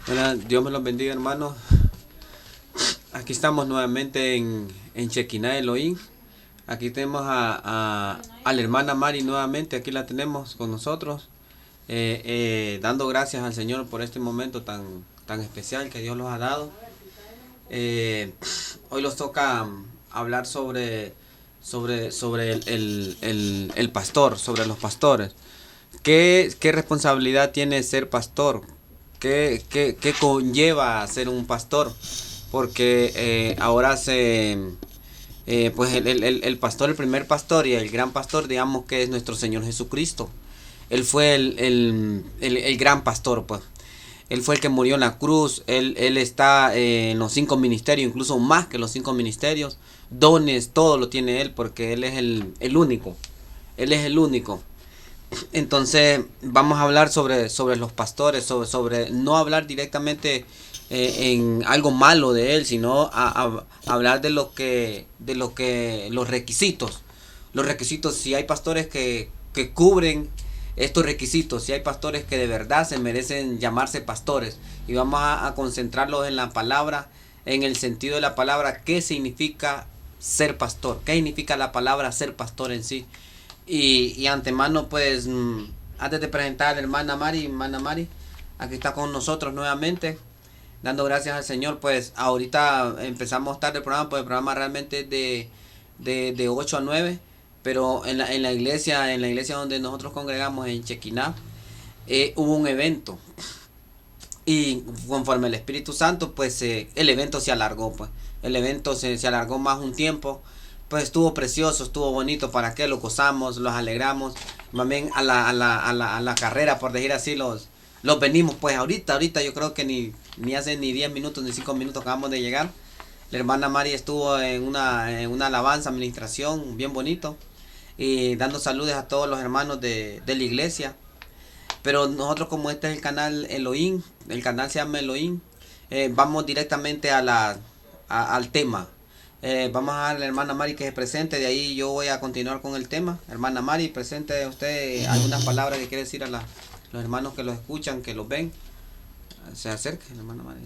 Bueno, Dios me los bendiga, hermanos. Aquí estamos nuevamente en Shekinah Elohim. Aquí tenemos a la hermana Mari nuevamente. Aquí la tenemos con nosotros. Dando gracias al Señor por este momento tan especial que Dios nos ha dado. Eh, Hoy nos toca hablar sobre el pastor, sobre los pastores. ¿Qué responsabilidad tiene ser pastor? ¿Qué conlleva ser un pastor? Porque ahora pues el pastor, el primer pastor y el gran pastor, digamos que es nuestro Señor Jesucristo. Él fue el gran pastor, pues. Él fue el que murió en la cruz. Él está en los 5 ministerios, incluso más que los 5 ministerios. Dones, todo lo tiene él porque él es el único. Él es el único. Entonces vamos a hablar sobre los pastores, sobre no hablar directamente en algo malo de él, sino a hablar de los requisitos. Los requisitos, si hay pastores que cubren estos requisitos, si hay pastores que de verdad se merecen llamarse pastores. Y vamos a concentrarlos en la palabra, en el sentido de la palabra, qué significa ser pastor, qué significa la palabra ser pastor en sí. Y antemano, pues, antes de presentar a la hermana Mari, aquí está con nosotros nuevamente, dando gracias al Señor. Pues ahorita empezamos tarde el programa, pues el programa realmente es de 8 a 9, pero en la iglesia donde nosotros congregamos en Chequiná, hubo un evento. Y conforme el Espíritu Santo, pues el evento se alargó, pues. El evento se alargó más un tiempo. Pues estuvo precioso, estuvo bonito. ¿Para qué? Lo gozamos, los alegramos. Más bien a la carrera, por decir así, los venimos. Pues ahorita yo creo que ni hace ni 10 minutos ni 5 minutos acabamos de llegar. La hermana Mari estuvo en una alabanza, administración, bien bonito. Y dando saludos a todos los hermanos de la iglesia. Pero nosotros, como este es el canal Elohim, el canal se llama Elohim, vamos directamente al tema. Vamos a dar a la hermana Mari que se presente, de ahí yo voy a continuar con el tema. Hermana Mari, presente usted algunas palabras que quiere decir a los hermanos que los escuchan, que los ven. Se acerque, hermana Mari.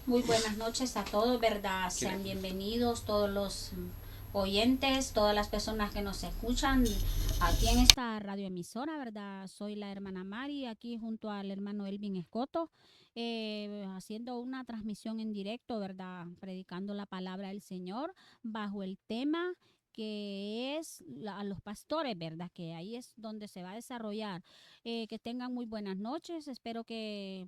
Muy buenas noches a todos, ¿verdad? Sean bienvenidos todos los oyentes, todas las personas que nos escuchan aquí en esta radioemisora, ¿verdad? Soy la hermana Mari, aquí junto al hermano Elvin Escoto, haciendo una transmisión en directo, ¿verdad? Predicando la palabra del Señor bajo el tema que es a los pastores, ¿verdad? Que ahí es donde se va a desarrollar. Que tengan muy buenas noches. Espero que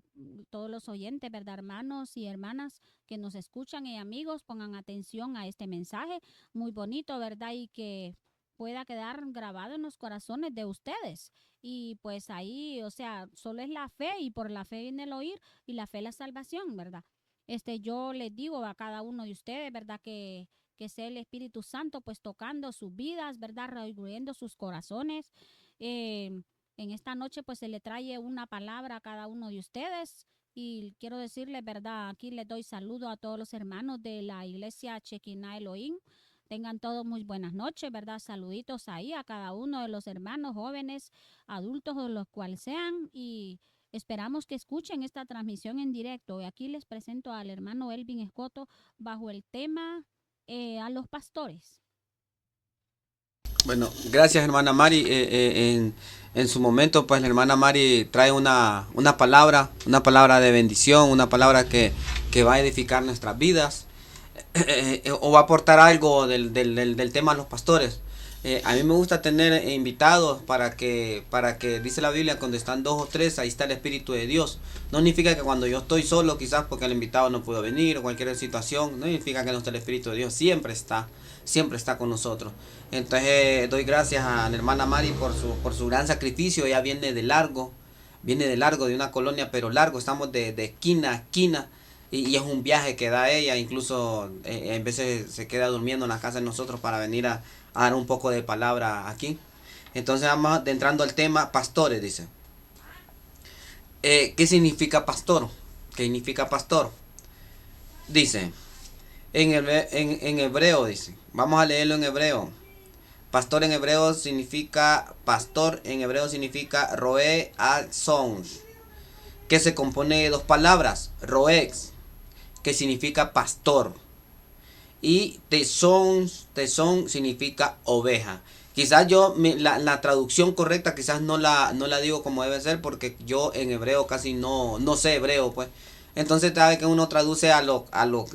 todos los oyentes, ¿verdad? Hermanos y hermanas que nos escuchan y amigos pongan atención a este mensaje muy bonito, ¿verdad? Y que pueda quedar grabado en los corazones de ustedes. Y pues ahí, o sea, solo es la fe y por la fe viene el oír y la fe la salvación, ¿verdad? Yo les digo a cada uno de ustedes, ¿verdad? Que sea el Espíritu Santo pues tocando sus vidas, ¿verdad? Redarguyendo sus corazones. Eh, en esta noche pues se le trae una palabra a cada uno de ustedes y quiero decirles, verdad, aquí les doy saludo a todos los hermanos de la iglesia Shekinah Elohim. Tengan todos muy buenas noches, ¿verdad? Saluditos ahí a cada uno de los hermanos jóvenes, adultos o los cuales sean y esperamos que escuchen esta transmisión en directo. Y aquí les presento al hermano Elvin Escoto bajo el tema a los pastores. Bueno, gracias hermana Mari. En su momento, pues la hermana Mari trae una palabra de bendición, una palabra que va a edificar nuestras vidas. O va a aportar algo del tema de los pastores. A mí me gusta tener invitados para que dice la Biblia, cuando están dos o tres, ahí está el Espíritu de Dios. No significa que cuando yo estoy solo, quizás porque el invitado no pudo venir o cualquier situación, no significa que no está el Espíritu de Dios, siempre está con nosotros. Entonces doy gracias a la hermana Mari por su gran sacrificio. Ella viene de largo, de una colonia, pero largo, estamos de esquina a esquina. Y es un viaje que da ella, incluso en veces se queda durmiendo en la casa de nosotros para venir a dar un poco de palabra aquí. Entonces vamos entrando al tema, pastores, dice. ¿Qué significa pastor? ¿Qué significa pastor? Dice, en hebreo dice, vamos a leerlo en hebreo. Pastor en hebreo significa roe al son. que se compone de dos palabras, roex, que significa pastor, y tesón significa oveja. Quizás la traducción correcta quizás no la digo como debe ser porque yo en hebreo casi no sé hebreo, pues. Entonces sabe que uno traduce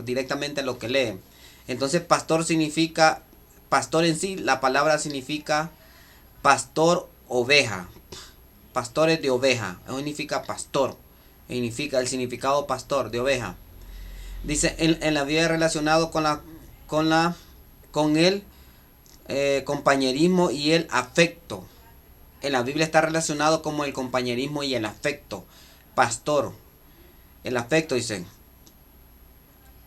directamente a lo que lee. Entonces pastor significa, pastor en sí, la palabra significa pastor oveja. Pastores de oveja. Eso significa pastor. Significa el significado pastor de oveja. Dice en la Biblia relacionado con la con el compañerismo y el afecto. En la Biblia está relacionado como el compañerismo y el afecto. Pastor. El afecto, dicen.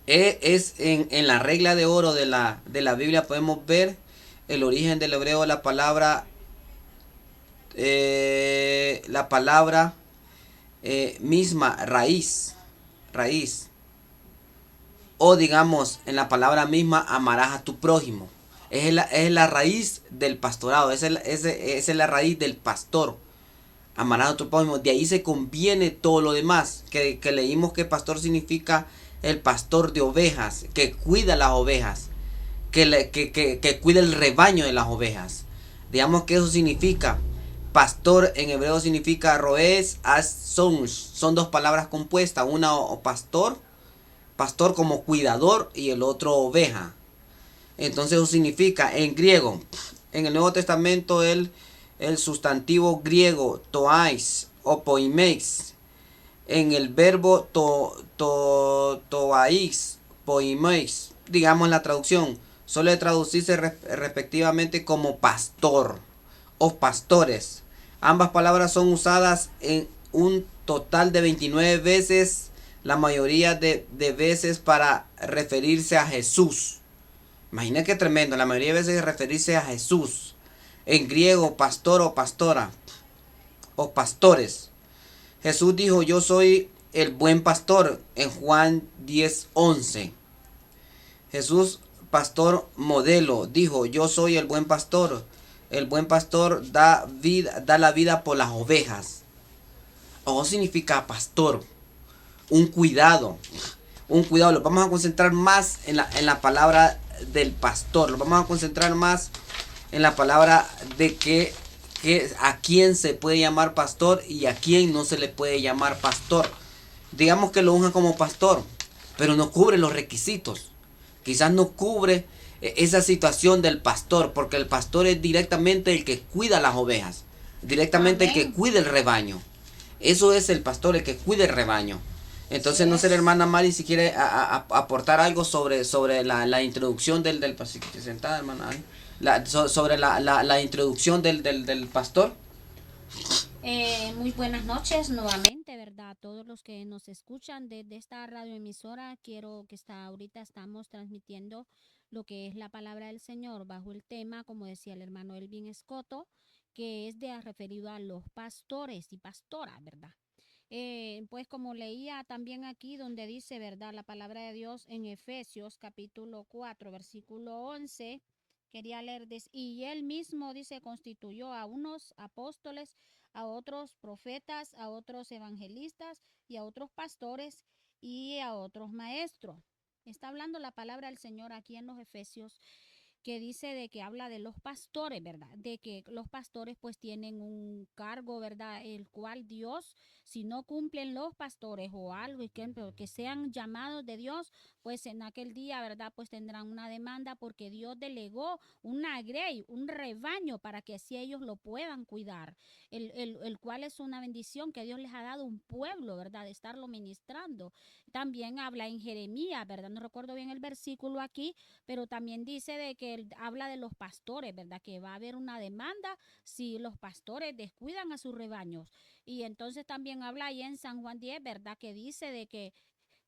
Es en la regla de oro de la Biblia podemos ver el origen del hebreo, la palabra misma, raíz. O digamos, en la palabra misma, amarás a tu prójimo. Es la raíz del pastorado, esa es la raíz del pastor. Amarás a tu prójimo. De ahí se conviene todo lo demás. Que leímos que pastor significa el pastor de ovejas, que cuida las ovejas, que cuida el rebaño de las ovejas. Digamos que eso significa. Pastor en hebreo significa roes as sons. Son dos palabras compuestas. Una pastor como cuidador y el otro oveja. Entonces eso significa en griego, en el Nuevo Testamento el sustantivo griego toais o poimeis, en el verbo toais, poimeis, digamos la traducción, suele traducirse respectivamente como pastor o pastores. Ambas palabras son usadas en un total de 29 veces, la mayoría de veces para referirse a Jesús. Imagina qué tremendo, la mayoría de veces referirse a Jesús. En griego, pastor o pastora, o pastores. Jesús dijo, yo soy el buen pastor, en Juan 10:11. Jesús, pastor modelo, dijo, yo soy el buen pastor. El buen pastor da la vida por las ovejas. O significa pastor, un cuidado. Un cuidado, lo vamos a concentrar más en la palabra del pastor. Lo vamos a concentrar más en la palabra de que a quién se puede llamar pastor y a quién no se le puede llamar pastor. Digamos que lo unja como pastor, pero no cubre los requisitos. Quizás no cubre esa situación del pastor, porque el pastor es directamente el que cuida las ovejas, directamente el que Amén. cuida el rebaño. Eso es el pastor, el que cuida el rebaño. Así Entonces no sé la es. hermana Mari si quiere aportar algo sobre la introducción del pastor. Sentada, hermana. Sobre la introducción del pastor. Muy buenas noches nuevamente, ¿verdad? Todos los que nos escuchan desde esta radioemisora, quiero que ahorita estamos transmitiendo lo que es la palabra del Señor bajo el tema, como decía el hermano Elvin Escoto, que es referido a los pastores y pastoras, ¿verdad? Pues como leía también aquí donde dice, ¿verdad? La palabra de Dios en Efesios capítulo 4 versículo 11, quería leer, y él mismo dice, constituyó a unos apóstoles, a otros profetas, a otros evangelistas y a otros pastores y a otros maestros. Está hablando la palabra del Señor aquí en los Efesios, que dice de que habla de los pastores, ¿verdad? De que los pastores pues tienen un cargo, ¿verdad? El cual Dios, si no cumplen los pastores o algo que sean llamados de Dios, pues en aquel día, ¿verdad? Pues tendrán una demanda porque Dios delegó una grey, un rebaño para que así ellos lo puedan cuidar, el cual es una bendición que Dios les ha dado un pueblo, ¿verdad? De estarlo ministrando. También habla en Jeremías, ¿verdad? No recuerdo bien el versículo aquí, pero también dice de que él habla de los pastores, ¿verdad? Que va a haber una demanda si los pastores descuidan a sus rebaños. Y entonces también habla ahí en San Juan 10, ¿verdad? Que dice de que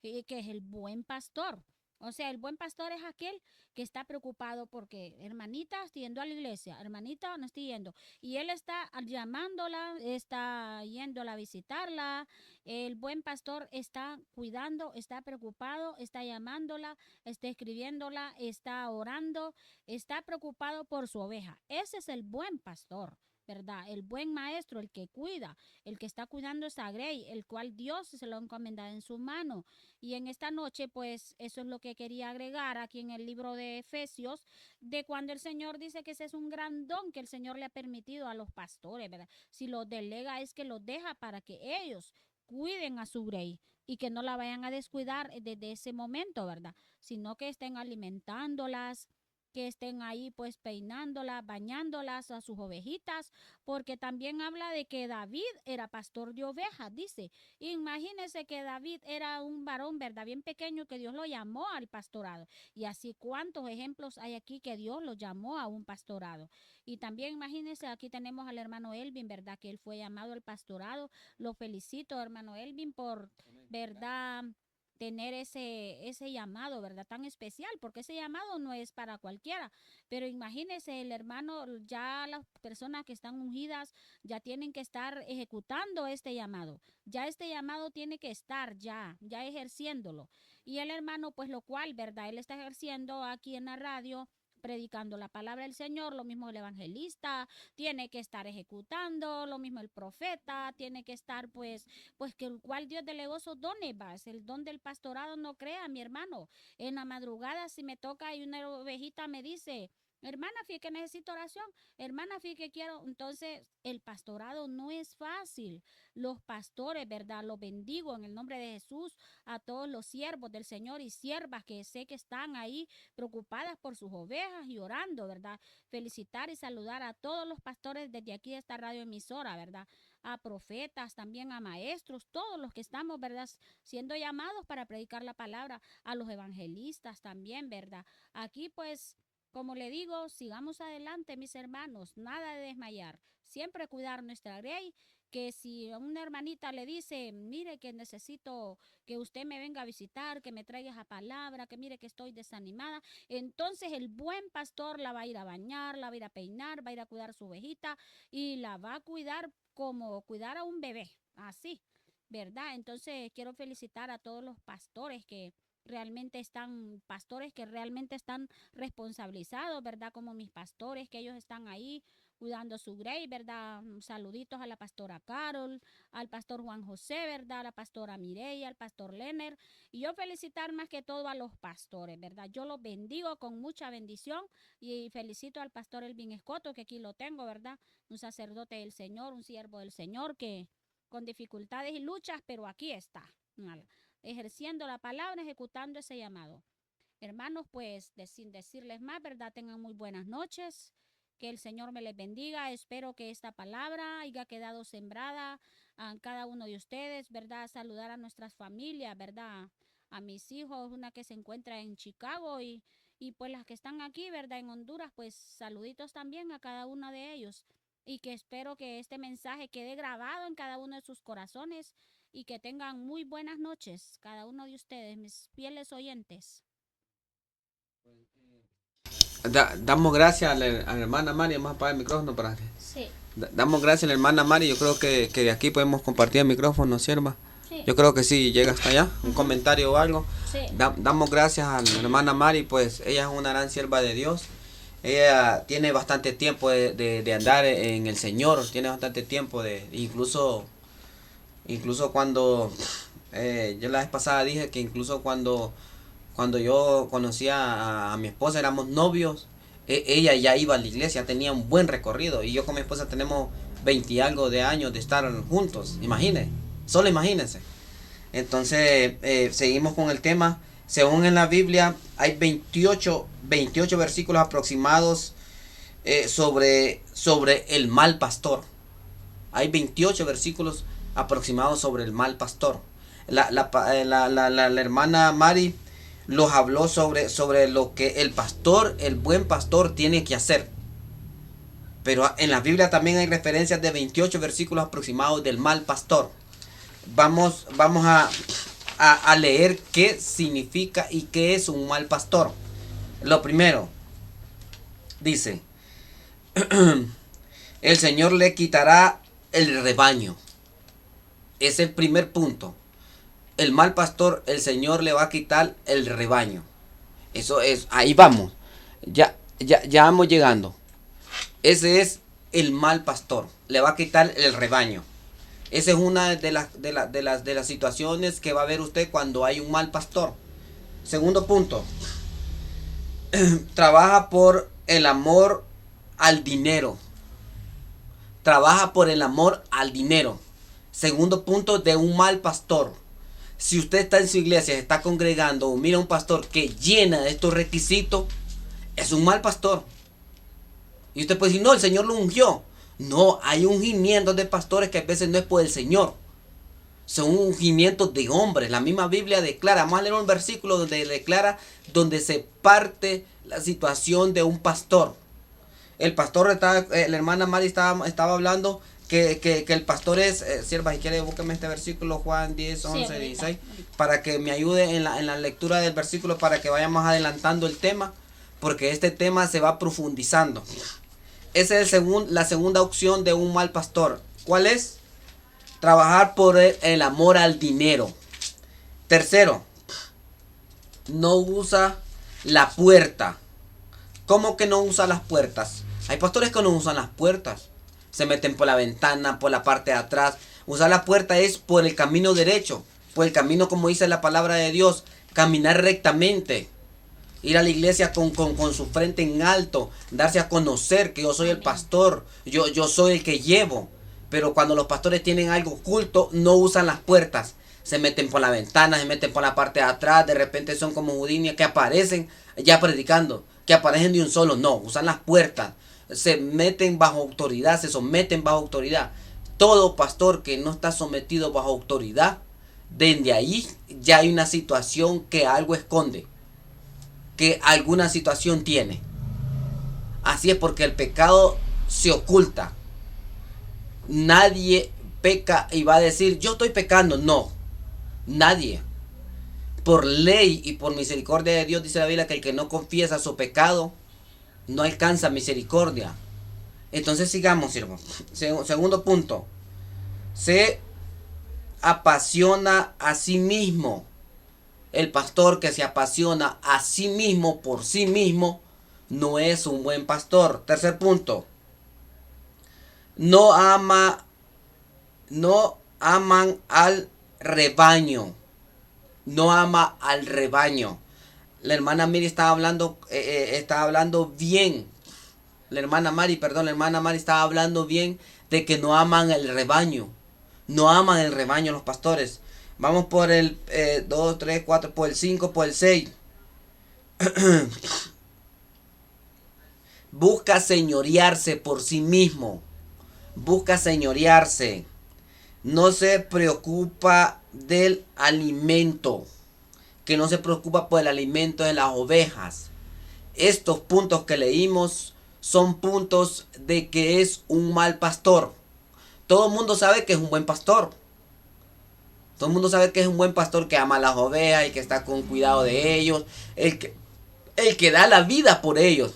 es el buen pastor. O sea, el buen pastor es aquel que está preocupado porque, hermanita, estoy yendo a la iglesia, hermanita, no estoy yendo. Y él está llamándola, está yéndola a visitarla. El buen pastor está cuidando, está preocupado, está llamándola, está escribiéndola, está orando, está preocupado por su oveja. Ese es el buen pastor. ¿verdad? El buen maestro, el que cuida, el que está cuidando esa grey, el cual Dios se lo ha encomendado en su mano. Y en esta noche, pues, eso es lo que quería agregar aquí en el libro de Efesios, de cuando el Señor dice que ese es un gran don que el Señor le ha permitido a los pastores, ¿verdad? Si los delega es que los deja para que ellos cuiden a su grey y que no la vayan a descuidar desde ese momento, ¿verdad? Sino que estén alimentándolas, que estén ahí pues peinándolas, bañándolas a sus ovejitas, porque también habla de que David era pastor de ovejas, dice. Imagínense que David era un varón, ¿verdad? Bien pequeño, que Dios lo llamó al pastorado. Y así cuántos ejemplos hay aquí que Dios lo llamó a un pastorado. Y también imagínense, aquí tenemos al hermano Elvin, ¿verdad? Que él fue llamado al pastorado. Lo felicito, hermano Elvin, por, ¿verdad? Tener ese llamado, ¿verdad? Tan especial, porque ese llamado no es para cualquiera. Pero imagínese el hermano, ya las personas que están ungidas ya tienen que estar ejecutando este llamado. Ya este llamado tiene que estar ya ejerciéndolo. Y el hermano, pues lo cual, ¿verdad? Él está ejerciendo aquí en la radio, predicando la palabra del Señor, lo mismo el evangelista, tiene que estar ejecutando, lo mismo el profeta, tiene que estar pues que el cual Dios delegó esos dones, va, es el don del pastorado, no crea, mi hermano, en la madrugada si me toca y una ovejita me dice, hermana, fíjate que necesito oración, hermana, fíjate que quiero, entonces el pastorado no es fácil, los pastores, ¿verdad? Los bendigo en el nombre de Jesús a todos los siervos del Señor y siervas que sé que están ahí preocupadas por sus ovejas y orando, ¿verdad? Felicitar y saludar a todos los pastores desde aquí de esta radioemisora, ¿verdad? A profetas, también a maestros, todos los que estamos, ¿verdad? Siendo llamados para predicar la palabra, a los evangelistas también, ¿verdad? Aquí pues, como le digo, sigamos adelante, mis hermanos, nada de desmayar, siempre cuidar nuestra grey, que si a una hermanita le dice, mire que necesito que usted me venga a visitar, que me traiga esa palabra, que mire que estoy desanimada, entonces el buen pastor la va a ir a bañar, la va a ir a peinar, va a ir a cuidar a su ovejita y la va a cuidar como cuidar a un bebé, así, ¿verdad? Entonces quiero felicitar a todos los pastores que realmente están responsabilizados, ¿verdad? Como mis pastores, que ellos están ahí cuidando su grey, ¿verdad? Saluditos a la pastora Carol, al pastor Juan José, ¿verdad? A la pastora Mireya, al pastor Lener. Y yo felicitar más que todo a los pastores, ¿verdad? Yo los bendigo con mucha bendición y felicito al pastor Elvin Escoto, que aquí lo tengo, ¿verdad? Un sacerdote del Señor, un siervo del Señor que con dificultades y luchas, pero aquí está, ejerciendo la palabra, ejecutando ese llamado. Hermanos, pues sin decirles más, ¿verdad? Tengan muy buenas noches. Que el Señor me les bendiga. Espero que esta palabra haya quedado sembrada a cada uno de ustedes, ¿verdad? Saludar a nuestras familias, ¿verdad? A mis hijos, una que se encuentra en Chicago y pues las que están aquí, ¿verdad? En Honduras, pues saluditos también a cada uno de ellos. Y que espero que este mensaje quede grabado en cada uno de sus corazones y que tengan muy buenas noches, cada uno de ustedes, mis fieles oyentes. Damos gracias a la hermana Mari, vamos a apagar el micrófono para que... Sí. Damos gracias a la hermana Mari, yo creo que de aquí podemos compartir el micrófono, sierva. Sí. Yo creo que sí, llega hasta allá, un comentario o algo. Sí. Damos gracias a la hermana Mari, pues ella es una gran sierva de Dios. Ella tiene bastante tiempo de andar en el Señor, tiene bastante tiempo incluso cuando, yo la vez pasada dije que incluso cuando yo conocí a mi esposa, éramos novios, ella ya iba a la iglesia, tenía un buen recorrido, y yo con mi esposa tenemos 20 y algo de años de estar juntos, solo imagínense. Entonces, seguimos con el tema. Según en la Biblia, hay 28 versículos aproximados sobre el mal pastor. Hay 28 versículos aproximados sobre el mal pastor. La hermana Mari los habló sobre lo que el buen pastor tiene que hacer. Pero en la Biblia también hay referencias de 28 versículos aproximados del mal pastor. Vamos a leer qué significa y qué es un mal pastor. Lo primero, dice, el Señor le quitará el rebaño. Es el primer punto. El mal pastor, el Señor le va a quitar el rebaño. Eso es, ahí vamos. Ya vamos llegando. Ese es el mal pastor, le va a quitar el rebaño. Esa es una de las situaciones que va a ver usted cuando hay un mal pastor. Segundo punto, trabaja por el amor al dinero. Trabaja por el amor al dinero. Segundo punto de un mal pastor. Si usted está en su iglesia, se está congregando o mira a un pastor que llena de estos requisitos, es un mal pastor. Y usted puede decir, no, el Señor lo ungió. No, hay ungimientos de pastores que a veces no es por el Señor. Son ungimientos de hombres. La misma Biblia declara, vamos a leer un versículo donde declara, donde se parte la situación de un pastor. El pastor, la hermana Mari estaba hablando que el pastor es, sierva, si quiere búsqueme este versículo, Juan 10, 11, 16, para que me ayude en la lectura del versículo, para que vayamos adelantando el tema, porque este tema se va profundizando. Esa es la segunda opción de un mal pastor. ¿Cuál es? Trabajar por el amor al dinero. Tercero, no usa la puerta. ¿Cómo que no usa las puertas? Hay pastores que no usan las puertas. Se meten por la ventana, por la parte de atrás. Usar la puerta es por el camino derecho. Por el camino, como dice la palabra de Dios. Caminar rectamente. Ir a la iglesia con su frente en alto. Darse a conocer que yo soy el pastor. Yo soy el que llevo. Pero cuando los pastores tienen algo oculto, no usan las puertas. Se meten por la ventana, se meten por la parte de atrás. De repente son como Judinia que aparecen ya predicando. Que aparecen de un solo. No, usan las puertas. Se meten bajo autoridad, se someten bajo autoridad. Todo pastor que no está sometido bajo autoridad, desde ahí ya hay una situación que algo esconde. Que alguna situación tiene. Así es, porque el pecado se oculta. Nadie peca y va a decir yo estoy pecando. No, nadie. Por ley y por misericordia de Dios dice la Biblia que el que no confiesa su pecado no alcanza misericordia. Entonces sigamos, siervo. Segundo punto, se apasiona a sí mismo. El pastor que se apasiona a sí mismo por sí mismo no es un buen pastor. Tercer punto, no aman al rebaño. No ama al rebaño. La hermana Mari estaba hablando bien. La hermana Mari estaba hablando bien de que no aman el rebaño. No aman el rebaño los pastores. Vamos por el 2, 3, 4, por el 5, por el 6. Busca señorearse por sí mismo. Busca señorearse. No se preocupa del alimento. Que no se preocupa por el alimento de las ovejas. Estos puntos que leímos son puntos de que es un mal pastor. Todo el mundo sabe que es un buen pastor. Todo el mundo sabe que es un buen pastor que ama a las ovejas y que está con cuidado de ellos. El que da la vida por ellos.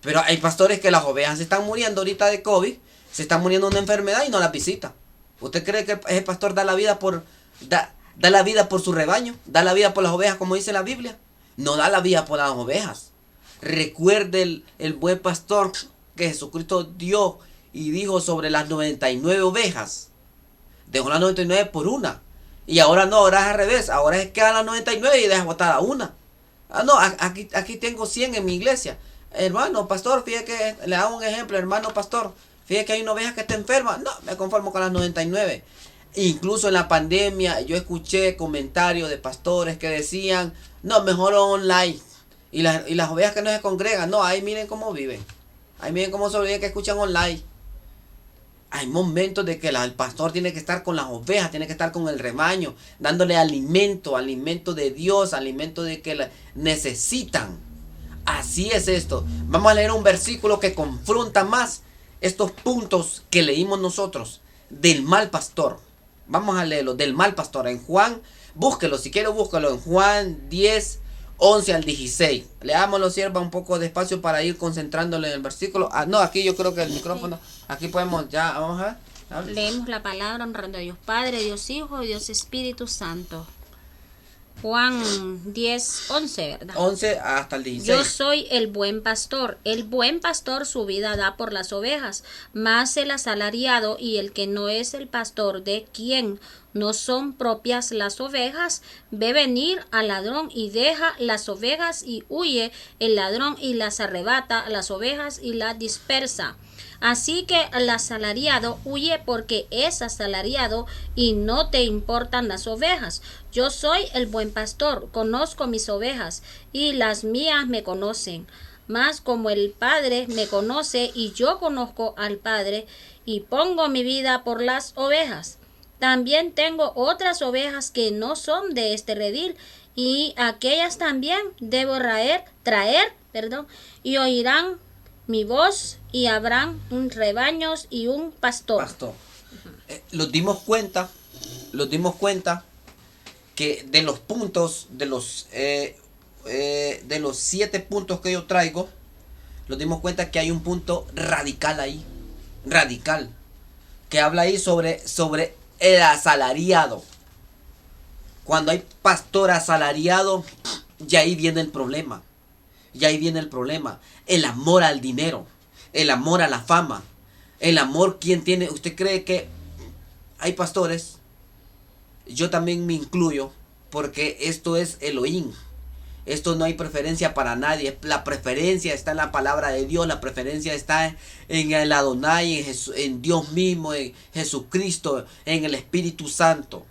Pero hay pastores que las ovejas se están muriendo ahorita de COVID. Se están muriendo de una enfermedad y no las visita. ¿Usted cree que ese pastor da la vida por su rebaño? ¿Da la vida por las ovejas como dice la Biblia? No da la vida por las ovejas. Recuerde el buen pastor que Jesucristo dio y dijo sobre las 99 ovejas. Dejó las 99 por una. Y ahora no, ahora es al revés. Ahora es que a las 99 y deja botar a una. Ah, no, aquí tengo 100 en mi iglesia. Hermano pastor, fíjate que le hago un ejemplo, hermano pastor. Fíjate que hay una oveja que está enferma. No, me conformo con las 99. Incluso en la pandemia yo escuché comentarios de pastores que decían, no, mejor online. Y las ovejas que no se congregan, no, ahí miren cómo viven. Ahí miren cómo sobreviven que escuchan online. Hay momentos de que el pastor tiene que estar con las ovejas, tiene que estar con el rebaño, dándole alimento de Dios, alimento de que necesitan. Así es esto. Vamos a leer un versículo que confronta más estos puntos que leímos nosotros del mal pastor. Vamos a leerlo, del mal pastor. En Juan, búsquelo, si quiere búsquelo en Juan 10, 11 al 16. Leámoslo, sierva, un poco despacio para ir concentrándole en el versículo. No, aquí yo creo que el micrófono, aquí podemos ya, vamos a ver. Leemos la palabra honrando a Dios Padre, Dios Hijo y Dios Espíritu Santo. Juan 10:11, ¿verdad? 11 hasta el 16. Yo soy el buen pastor. El buen pastor su vida da por las ovejas, mas el asalariado y el que no es el pastor, de quien no son propias las ovejas, ve venir al ladrón y deja las ovejas y huye el ladrón y las arrebata las ovejas y las dispersa. Así que el asalariado huye porque es asalariado y no te importan las ovejas. Yo soy el buen pastor, conozco mis ovejas y las mías me conocen. Mas como el Padre me conoce y yo conozco al Padre y pongo mi vida por las ovejas. También tengo otras ovejas que no son de este redil y aquellas también debo traer, y oirán mi voz y habrán un rebaños y un pastor. Nos dimos cuenta que de los puntos, de los 7 puntos que yo traigo, nos dimos cuenta que hay un punto radical ahí, que habla ahí sobre el asalariado. Cuando hay pastor asalariado, ya ahí viene el problema. El amor al dinero, el amor a la fama, el amor, ¿quién tiene? ¿Usted cree que hay pastores? Yo también me incluyo, porque esto es Elohim. Esto no hay preferencia para nadie. La preferencia está en la palabra de Dios. La preferencia está en el Adonai, en Dios mismo, en Jesucristo, en el Espíritu Santo.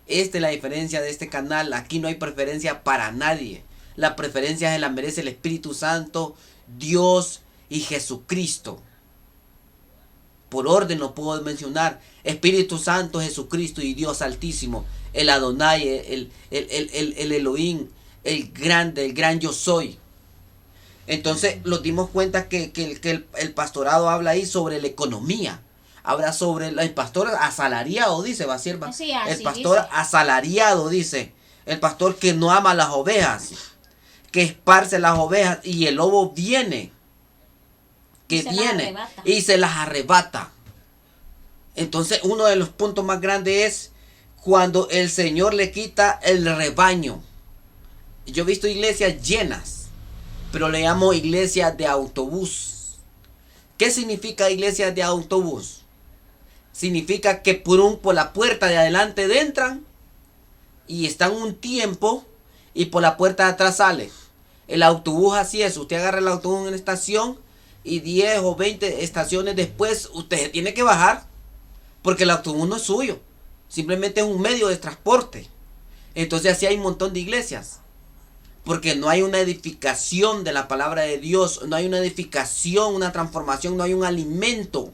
Esta es la diferencia de este canal. Aquí no hay preferencia para nadie. La preferencia se la merece el Espíritu Santo, Dios y Jesucristo. Por orden lo puedo mencionar. Espíritu Santo, Jesucristo y Dios Altísimo. El Adonai, el Elohim, el grande, el gran yo soy. Entonces nos dimos cuenta que el pastorado habla ahí sobre la economía. Habla sobre el pastor asalariado, dice, va sierva. Así El pastor dice. asalariado, dice. El pastor que no ama las ovejas, que esparce las ovejas, y el lobo viene, y se las arrebata. Entonces uno de los puntos más grandes es cuando el Señor le quita el rebaño. Yo he visto iglesias llenas, pero le llamo iglesias de autobús. ¿Qué significa iglesias de autobús? Significa que por la puerta de adelante entran y están un tiempo, y por la puerta de atrás sale. El autobús así es. Usted agarra el autobús en la estación y 10 o 20 estaciones después usted tiene que bajar, porque el autobús no es suyo. Simplemente es un medio de transporte. Entonces así hay un montón de iglesias, porque no hay una edificación de la palabra de Dios. No hay una edificación, una transformación. No hay un alimento.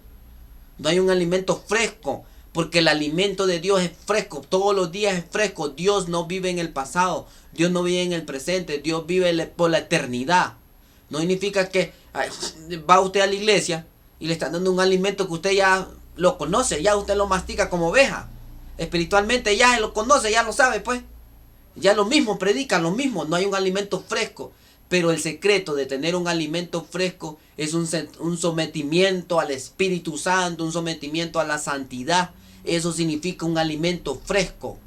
No hay un alimento fresco. Porque el alimento de Dios es fresco. Todos los días es fresco. Dios no vive en el pasado. Dios no vive en el presente. Dios vive por la eternidad. No significa que va usted a la iglesia y le están dando un alimento que usted ya lo conoce. Ya usted lo mastica como oveja. Espiritualmente ya lo conoce, ya lo sabe, pues. Ya lo mismo predican, lo mismo. No hay un alimento fresco. Pero el secreto de tener un alimento fresco es un sometimiento al Espíritu Santo, un sometimiento a la santidad. Eso significa un alimento fresco.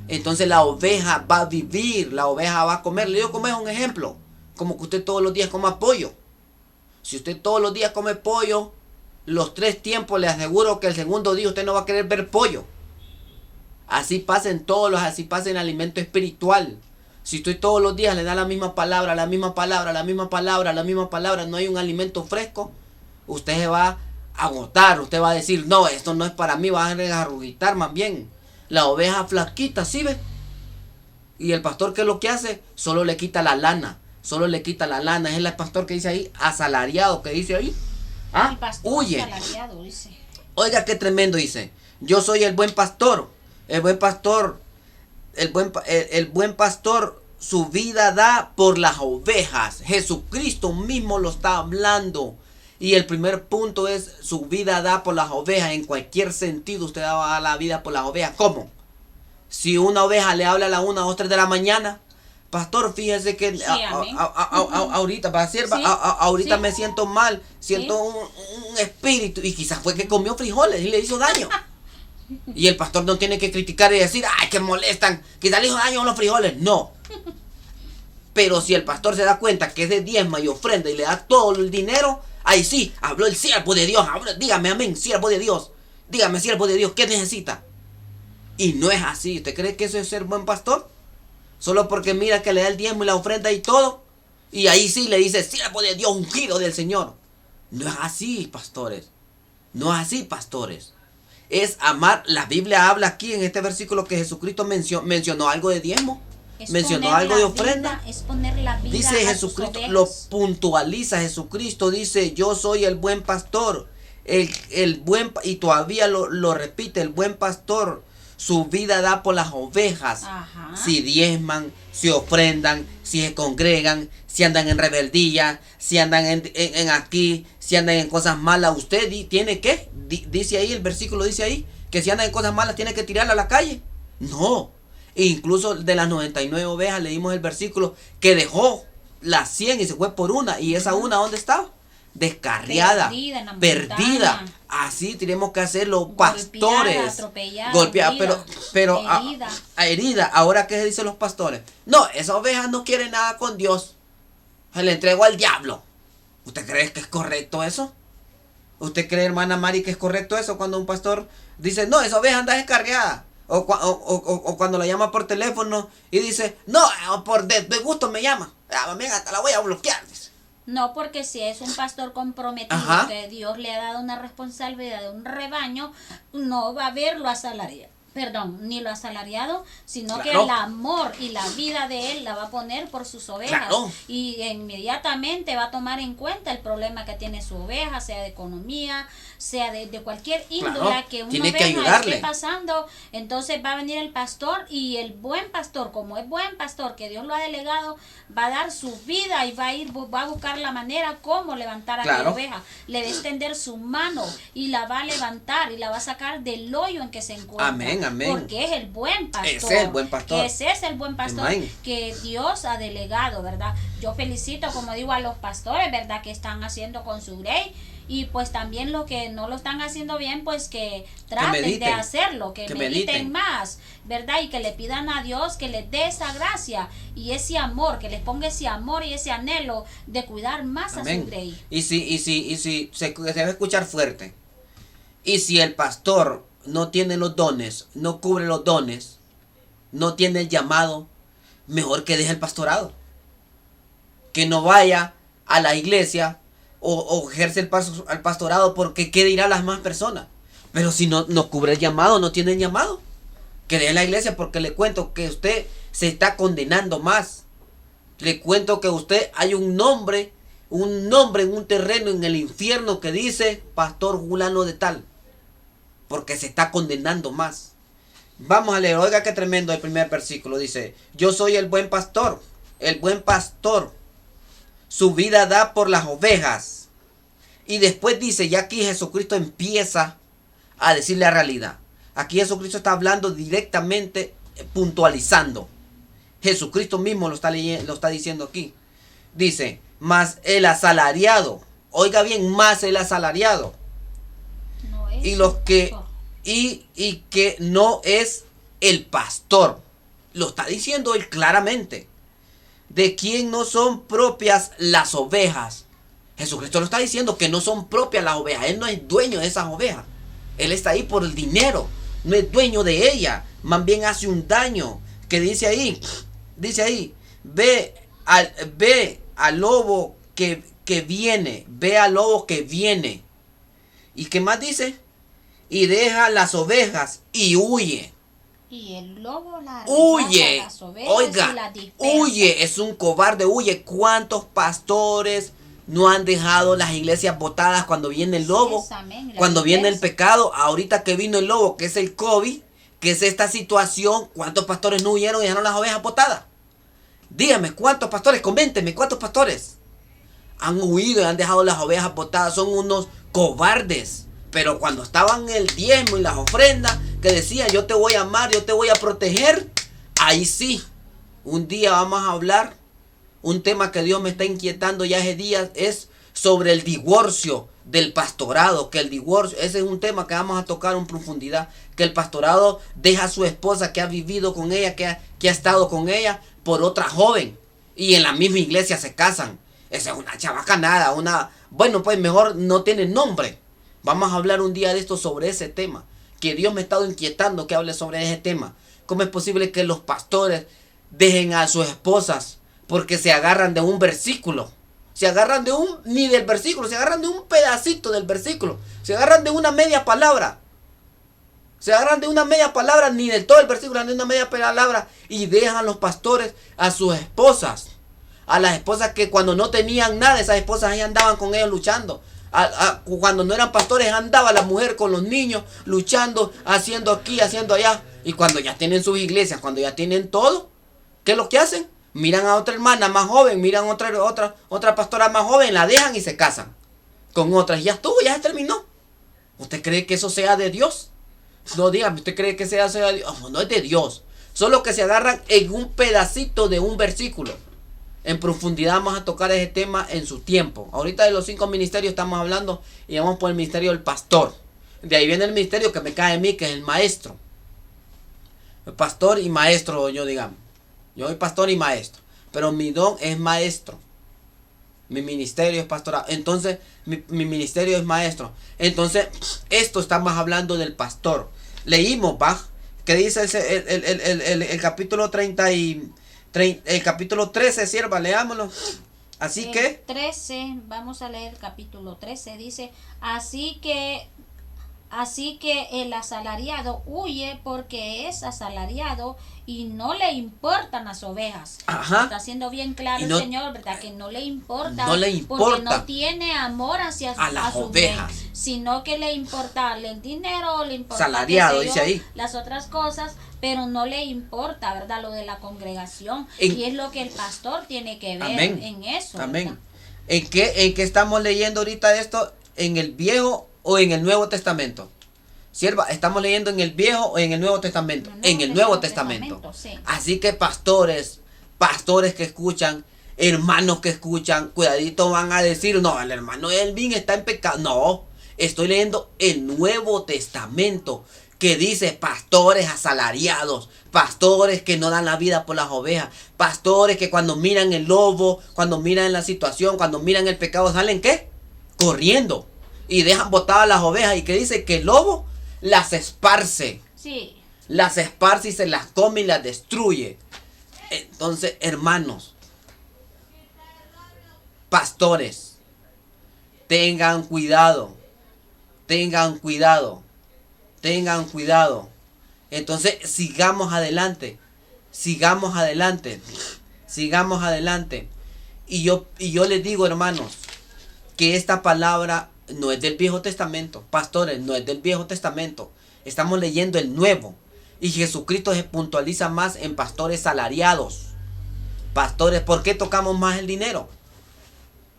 Entonces la oveja va a vivir, la oveja va a comer. Le digo como es un ejemplo. Como que usted todos los días coma pollo. Si usted todos los días come pollo, los 3 tiempos le aseguro que el segundo día usted no va a querer ver pollo. Así pasa en así pasa en el alimento espiritual. Si usted todos los días le da la misma palabra, no hay un alimento fresco, usted se va a agotar, usted va a decir, no, esto no es para mí, va a arrugitar más bien. La oveja flaquita, ¿sí ve? Y el pastor, ¿qué es lo que hace? Solo le quita la lana. Es el pastor que dice ahí, asalariado, que dice ahí. El pastor huye. Asalariado, dice. Oiga, qué tremendo dice. Yo soy el buen pastor. El buen pastor, su vida da por las ovejas. Jesucristo mismo lo está hablando. Y el primer punto es, su vida da por las ovejas. En cualquier sentido usted va a dar la vida por las ovejas. ¿Cómo? Si una oveja le habla a las 1 o 3 de la mañana, pastor, fíjese que ahorita, para sierva, ahorita me siento mal, siento un espíritu, y quizás fue que comió frijoles y le hizo daño. Y el pastor no tiene que criticar y decir, ay, que molestan, que le hizo daño a los frijoles. No. Pero si el pastor se da cuenta que es de diezma y ofrenda y le da todo el dinero, ahí sí, habló el siervo de Dios. Dígame amén, siervo de Dios. Dígame, siervo de Dios, ¿qué necesita? Y no es así. ¿Usted cree que eso es ser buen pastor? Solo porque mira que le da el diezmo y la ofrenda y todo. Y ahí sí le dice, siervo de Dios, ungido del Señor. No es así, pastores. No es así, pastores. Es amar. La Biblia habla aquí en este versículo que Jesucristo mencionó algo de diezmo. Mencionó algo de ofrenda. Es poner la vida dice Jesucristo, lo puntualiza Jesucristo, dice, yo soy el buen pastor. El buen, y todavía lo repite, el buen pastor su vida da por las ovejas. Ajá. Si diezman, si ofrendan, si se congregan, si andan en rebeldía, si andan en aquí, si andan en cosas malas, usted tiene que, dice ahí, el versículo dice ahí, que si andan en cosas malas tiene que tirarla a la calle. No. E incluso de las 99 ovejas leímos el versículo que dejó las 100 y se fue por una. ¿Y esa una dónde estaba? Descarriada, perdida. Así tenemos que hacerlo, pastores. Golpeada, pero herida. Herida. Ahora, ¿qué dicen los pastores? No, esa oveja no quiere nada con Dios. Se le entregó al diablo. ¿Usted cree que es correcto eso? ¿Usted cree, hermana Mari, que es correcto eso cuando un pastor dice, no, esa oveja anda descarriada? O cuando la llama por teléfono y dice, no, por de gusto me llama. Amiga, te la voy a bloquear. No, porque si es un pastor comprometido, ajá, que Dios le ha dado una responsabilidad de un rebaño, no va a verlo asalariado. Perdón, ni lo asalariado, sino claro, que el amor y la vida de él la va a poner por sus ovejas. Claro. Y inmediatamente va a tomar en cuenta el problema que tiene su oveja, sea de economía, sea de cualquier índole, claro, que una oveja esté pasando. Entonces va a venir el pastor, y el buen pastor, como es buen pastor, que Dios lo ha delegado, va a dar su vida y va a buscar la manera como levantar a claro, aquella oveja. Le va a extender su mano y la va a levantar y la va a sacar del hoyo en que se encuentra. Amén. Amén. Porque es el buen pastor. Ese es el buen pastor. Ese es el buen pastor. Amén. Que Dios ha delegado, ¿verdad? Yo felicito, como digo, a los pastores, ¿verdad? Que están haciendo con su grey. Y pues también los que no lo están haciendo bien, pues que traten de hacerlo, que mediten más, ¿verdad? Y que le pidan a Dios que les dé esa gracia y ese amor, que les ponga ese amor y ese anhelo de cuidar más Amén. A su grey. Y si se debe escuchar fuerte. Y si el pastor no tiene los dones, no cubre los dones, no tiene el llamado, mejor que deje el pastorado. Que no vaya a la iglesia o ejerce el pastorado, porque qué dirán las más personas. Pero si no cubre el llamado, no tiene el llamado, que deje la iglesia, porque le cuento que usted se está condenando más. Le cuento que usted hay un nombre en un terreno en el infierno que dice pastor fulano de tal, porque se está condenando más. Vamos a leer, oiga qué tremendo el primer versículo. Dice, yo soy el buen pastor su vida da por las ovejas. Y después dice, ya aquí Jesucristo empieza a decir la realidad. Aquí Jesucristo está hablando directamente, puntualizando. Jesucristo mismo lo está diciendo aquí. Dice, más el asalariado, oiga bien, más el asalariado, y los que y que no es el pastor, lo está diciendo él claramente, de quien no son propias las ovejas. Jesucristo lo está diciendo que no son propias las ovejas. Él no es dueño de esas ovejas, él está ahí por el dinero, no es dueño de ella, más bien hace un daño. Que dice ahí, ve al lobo que viene, ve al lobo que viene. ¿Y qué más dice? Y deja las ovejas y huye. Y el lobo huye. Las ovejas, oiga, y las dispersa. Huye, es un cobarde, huye. ¿Cuántos pastores no han dejado las iglesias botadas cuando viene el lobo? Sí, amén, cuando viene el pecado, ahorita que vino el lobo, que es el COVID, que es esta situación, ¿cuántos pastores no huyeron y dejaron las ovejas botadas? Dígame, ¿cuántos pastores? Coméntenme, ¿cuántos pastores han huido y han dejado las ovejas botadas? Son unos cobardes. Pero cuando estaban el diezmo y las ofrendas, que decían, yo te voy a amar, yo te voy a proteger, ahí sí. Un día vamos a hablar, un tema que Dios me está inquietando ya hace días, es sobre el divorcio del pastorado, que el divorcio, ese es un tema que vamos a tocar en profundidad, que el pastorado deja a su esposa que ha vivido con ella, que ha estado con ella, por otra joven, y en la misma iglesia se casan. Esa es una chabacanada, bueno, pues mejor no tiene nombre. Vamos a hablar un día de esto sobre ese tema, que Dios me ha estado inquietando que hable sobre ese tema. ¿Cómo es posible que los pastores dejen a sus esposas porque se agarran de un versículo? Se agarran ni del versículo, se agarran de un pedacito del versículo. Se agarran de una media palabra. Se agarran de una media palabra, ni de todo el versículo, ni de una media palabra. Y dejan a los pastores a sus esposas. A las esposas que cuando no tenían nada, esas esposas ahí andaban con ellos luchando. Cuando no eran pastores andaba la mujer con los niños luchando, haciendo aquí, haciendo allá. Y cuando ya tienen sus iglesias, cuando ya tienen todo, ¿qué es lo que hacen? Miran a otra hermana más joven, miran otra pastora más joven, la dejan y se casan con otras. Ya estuvo, ya se terminó. ¿Usted cree que eso sea de Dios? No, dígame, ¿usted cree que sea de Dios? No es de Dios. Solo que se agarran en un pedacito de un versículo. En profundidad vamos a tocar ese tema en su tiempo. Ahorita de los 5 ministerios estamos hablando y vamos por el ministerio del pastor. De ahí viene el ministerio que me cae a mí, que es el maestro. El pastor y maestro, digamos. Yo soy pastor y maestro, pero mi don es maestro. Mi ministerio es pastorado. Entonces, mi ministerio es maestro. Entonces, esto estamos hablando del pastor. Leímos, que dice el capítulo 30 y... El capítulo 13, sierva, leámoslo. Así que... 13, vamos a leer el capítulo 13, dice, así que el asalariado huye porque es asalariado y no le importan las ovejas. Ajá. Está siendo bien claro el Señor, ¿verdad? Que no le importa. No le importa. Porque no tiene amor hacia las ovejas. Sino que le importa el dinero, le importa salariado, dice ahí, las otras cosas, pero no le importa, ¿verdad? Lo de la congregación. Y es lo que el pastor tiene que ver en eso. Amén. ¿En qué estamos leyendo ahorita esto? ¿En el Viejo o en el Nuevo Testamento? Sierva, ¿estamos leyendo en el Viejo o en el Nuevo Testamento? En el Nuevo Testamento. Sí. Así que pastores que escuchan, hermanos que escuchan, cuidadito van a decir, no, el hermano Elvin está en pecado. No, estoy leyendo el Nuevo Testamento, que dice pastores asalariados, pastores que no dan la vida por las ovejas, pastores que cuando miran el lobo, cuando miran la situación, cuando miran el pecado, ¿salen qué? Corriendo y dejan botadas las ovejas, y que dice que el lobo las esparce. Sí. Las esparce y se las come y las destruye. Entonces, hermanos, pastores, tengan cuidado. Tengan cuidado. Tengan cuidado. Entonces, sigamos adelante. Sigamos adelante. Sigamos adelante. Y yo les digo, hermanos, que esta palabra no es del Viejo Testamento. Pastores, no es del Viejo Testamento. Estamos leyendo el Nuevo. Y Jesucristo se puntualiza más en pastores salariados. Pastores, ¿por qué tocamos más el dinero?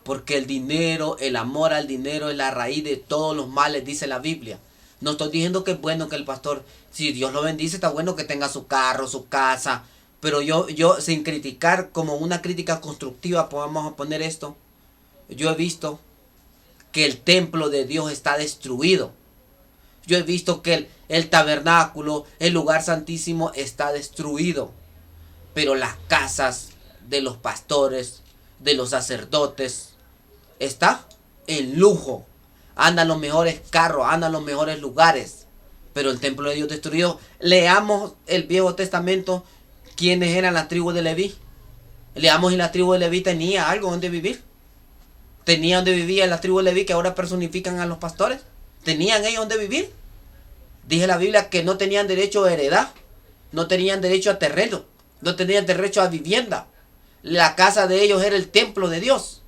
Porque el dinero, el amor al dinero es la raíz de todos los males, dice la Biblia. No estoy diciendo que es bueno que el pastor, si Dios lo bendice, está bueno que tenga su carro, su casa. Pero yo sin criticar, como una crítica constructiva, podemos poner esto. Yo he visto que el templo de Dios está destruido. Yo he visto que el tabernáculo, el lugar santísimo está destruido. Pero las casas de los pastores, de los sacerdotes, está en lujo. Andan los mejores carros, andan los mejores lugares. Pero el templo de Dios destruido. Leamos el Viejo Testamento. ¿Quiénes eran las tribus de Leví? Leamos, y la tribu de Leví tenía algo donde vivir. Tenían donde vivir las tribus de Leví, que ahora personifican a los pastores. Tenían ellos donde vivir. Dice la Biblia que no tenían derecho a heredad. No tenían derecho a terreno. No tenían derecho a vivienda. La casa de ellos era el templo de Dios.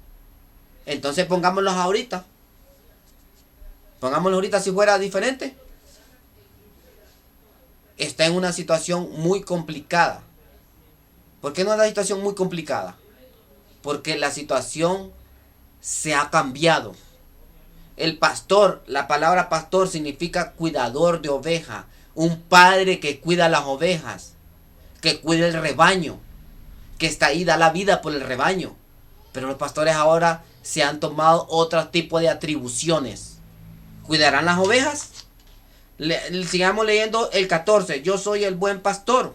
Entonces pongámoslos ahorita. Pongámoslo ahorita si fuera diferente. Está en una situación muy complicada. ¿Por qué no es una situación muy complicada? Porque la situación se ha cambiado. El pastor, la palabra pastor significa cuidador de oveja. Un padre que cuida las ovejas, que cuida el rebaño, que está ahí, da la vida por el rebaño. Pero los pastores ahora se han tomado otro tipo de atribuciones. ¿Cuidarán las ovejas? Sigamos leyendo el 14. Yo soy el buen pastor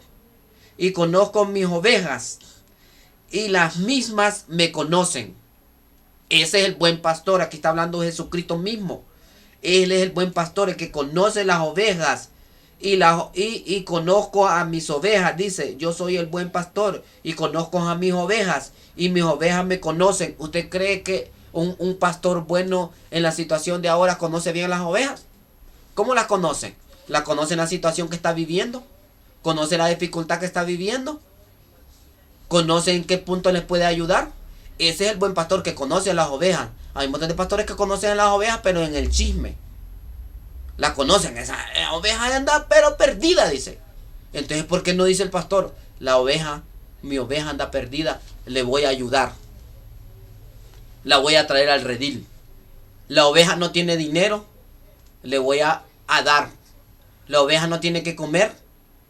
y conozco mis ovejas y las mismas me conocen. Ese es el buen pastor. Aquí está hablando Jesucristo mismo. Él es el buen pastor, el que conoce las ovejas y conozco a mis ovejas. Dice, yo soy el buen pastor y conozco a mis ovejas y mis ovejas me conocen. ¿Usted cree que un pastor bueno en la situación de ahora conoce bien las ovejas? ¿Cómo las conoce? ¿La conoce en la situación que está viviendo? ¿Conoce la dificultad que está viviendo? ¿Conoce en qué punto les puede ayudar? Ese es el buen pastor que conoce a las ovejas. Hay un montón de pastores que conocen a las ovejas, pero en el chisme. La conocen, esa oveja anda pero perdida, dice. Entonces, ¿por qué no dice el pastor? Mi oveja anda perdida, le voy a ayudar. La voy a traer al redil. La oveja no tiene dinero, le voy a dar. La oveja no tiene que comer,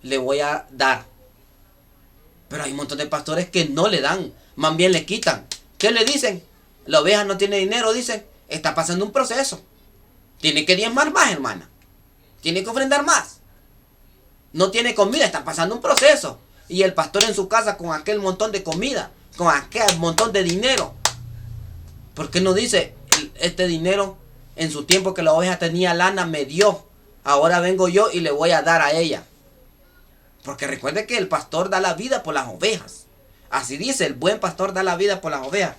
le voy a dar. Pero hay un montón de pastores que no le dan, más bien le quitan. ¿Qué le dicen? La oveja no tiene dinero, dicen. Está pasando un proceso. Tiene que diezmar más, hermana. Tiene que ofrendar más. No tiene comida, está pasando un proceso. Y el pastor en su casa con aquel montón de comida, con aquel montón de dinero. ¿Por qué no dice, este dinero en su tiempo que la oveja tenía lana me dio? Ahora vengo yo y le voy a dar a ella. Porque recuerde que el pastor da la vida por las ovejas. Así dice, el buen pastor da la vida por las ovejas.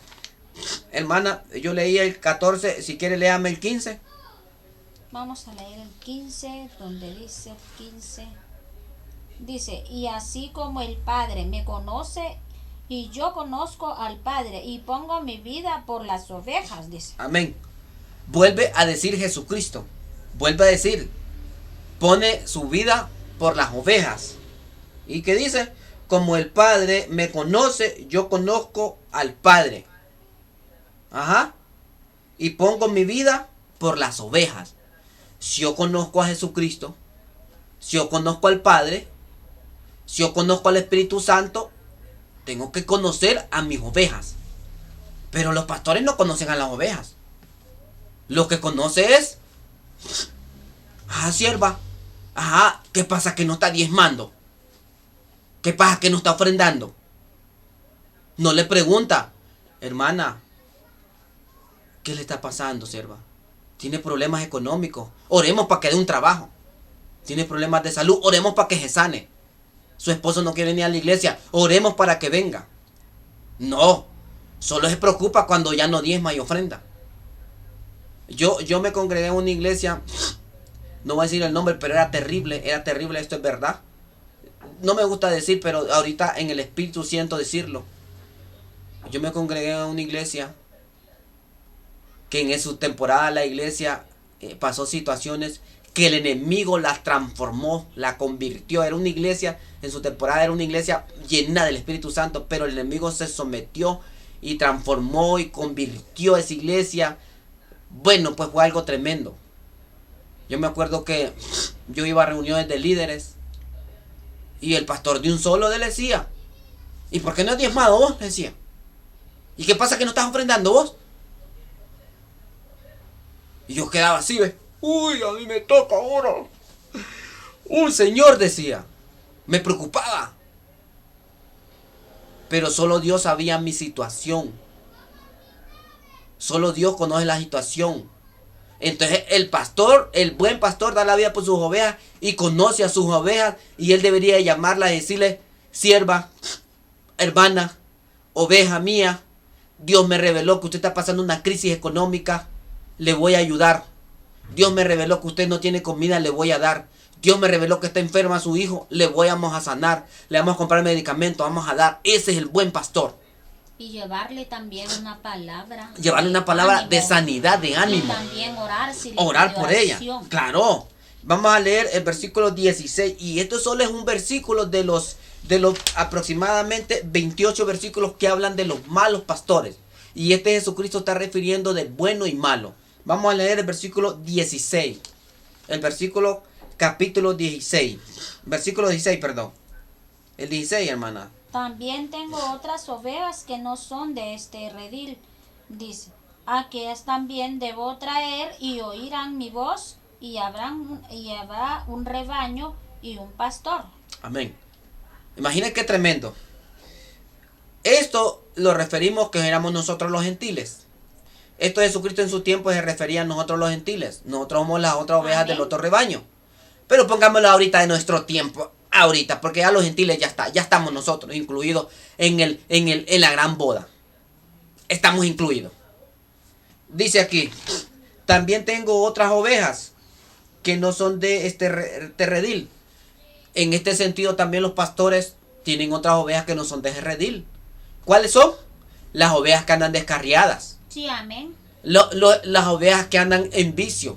Hermana, yo leí el 14, si quiere léame el 15. Vamos a leer el 15, donde dice 15. Dice, y así como el Padre me conoce y yo conozco al Padre y pongo mi vida por las ovejas, dice. Amén. Vuelve a decir Jesucristo. Vuelve a decir, pone su vida por las ovejas. ¿Y qué dice? Como el Padre me conoce, yo conozco al Padre. Ajá. Y pongo mi vida por las ovejas. Si yo conozco a Jesucristo, si yo conozco al Padre, si yo conozco al Espíritu Santo, tengo que conocer a mis ovejas. Pero los pastores no conocen a las ovejas. Lo que conoce es, sierva, ¿qué pasa que no está diezmando? ¿Qué pasa que no está ofrendando? No le pregunta, hermana, ¿qué le está pasando, sierva? Tiene problemas económicos, oremos para que dé un trabajo. Tiene problemas de salud, oremos para que se sane. Su esposo no quiere venir a la iglesia, oremos para que venga. No, solo se preocupa cuando ya no diezma y ofrenda. Yo me congregué en una iglesia, no voy a decir el nombre, pero era terrible, esto es verdad. No me gusta decir, pero ahorita en el espíritu siento decirlo. Yo me congregué en una iglesia que en su temporada la iglesia pasó situaciones que el enemigo la transformó, la convirtió. Era una iglesia, en su temporada era una iglesia llena del Espíritu Santo, pero el enemigo se sometió y transformó y convirtió esa iglesia. Bueno, pues fue algo tremendo. Yo me acuerdo que yo iba a reuniones de líderes y el pastor de un solo le decía, ¿y por qué no has diezmado vos? Le decía. ¿Y qué pasa que no estás ofrendando vos? Y yo quedaba así, ¿ves? Uy, a mí me toca ahora. Uy, Señor, decía. Me preocupaba. Pero solo Dios sabía mi situación. Solo Dios conoce la situación. Entonces el pastor, el buen pastor, da la vida por sus ovejas y conoce a sus ovejas. Y él debería llamarla y decirle, sierva, hermana, oveja mía, Dios me reveló que usted está pasando una crisis económica, le voy a ayudar. Dios me reveló que usted no tiene comida, le voy a dar. Dios me reveló que está enferma su hijo, le vamos a sanar, le vamos a comprar medicamentos, vamos a dar. Ese es el buen pastor. Y llevarle también una palabra. Llevarle una palabra ánimo, de sanidad, de ánimo. Y también orar, si orar por ella. Claro. Vamos a leer el versículo 16. Y esto solo es un versículo de los aproximadamente 28 versículos que hablan de los malos pastores. Y este Jesucristo está refiriendo de bueno y malo. Vamos a leer el versículo 16. El versículo capítulo 16. Versículo 16, perdón. El 16, hermana. También tengo otras ovejas que no son de este redil, dice. a que es también debo traer y oirán mi voz y habrá un rebaño y un pastor. Amén. Imaginen qué tremendo. Esto lo referimos que éramos nosotros los gentiles. Esto Jesucristo en su tiempo se refería a nosotros los gentiles. Nosotros somos las otras ovejas Amén. del otro rebaño. Pero pongámoslo ahorita de nuestro tiempo. Ahorita, porque ya los gentiles ya está. Ya estamos nosotros incluidos en la gran boda. Estamos incluidos. Dice aquí. También tengo otras ovejas que no son de este redil. En este sentido también los pastores tienen otras ovejas que no son de ese redil. ¿Cuáles son? Las ovejas que andan descarriadas. Sí, amén. Las ovejas que andan en vicio,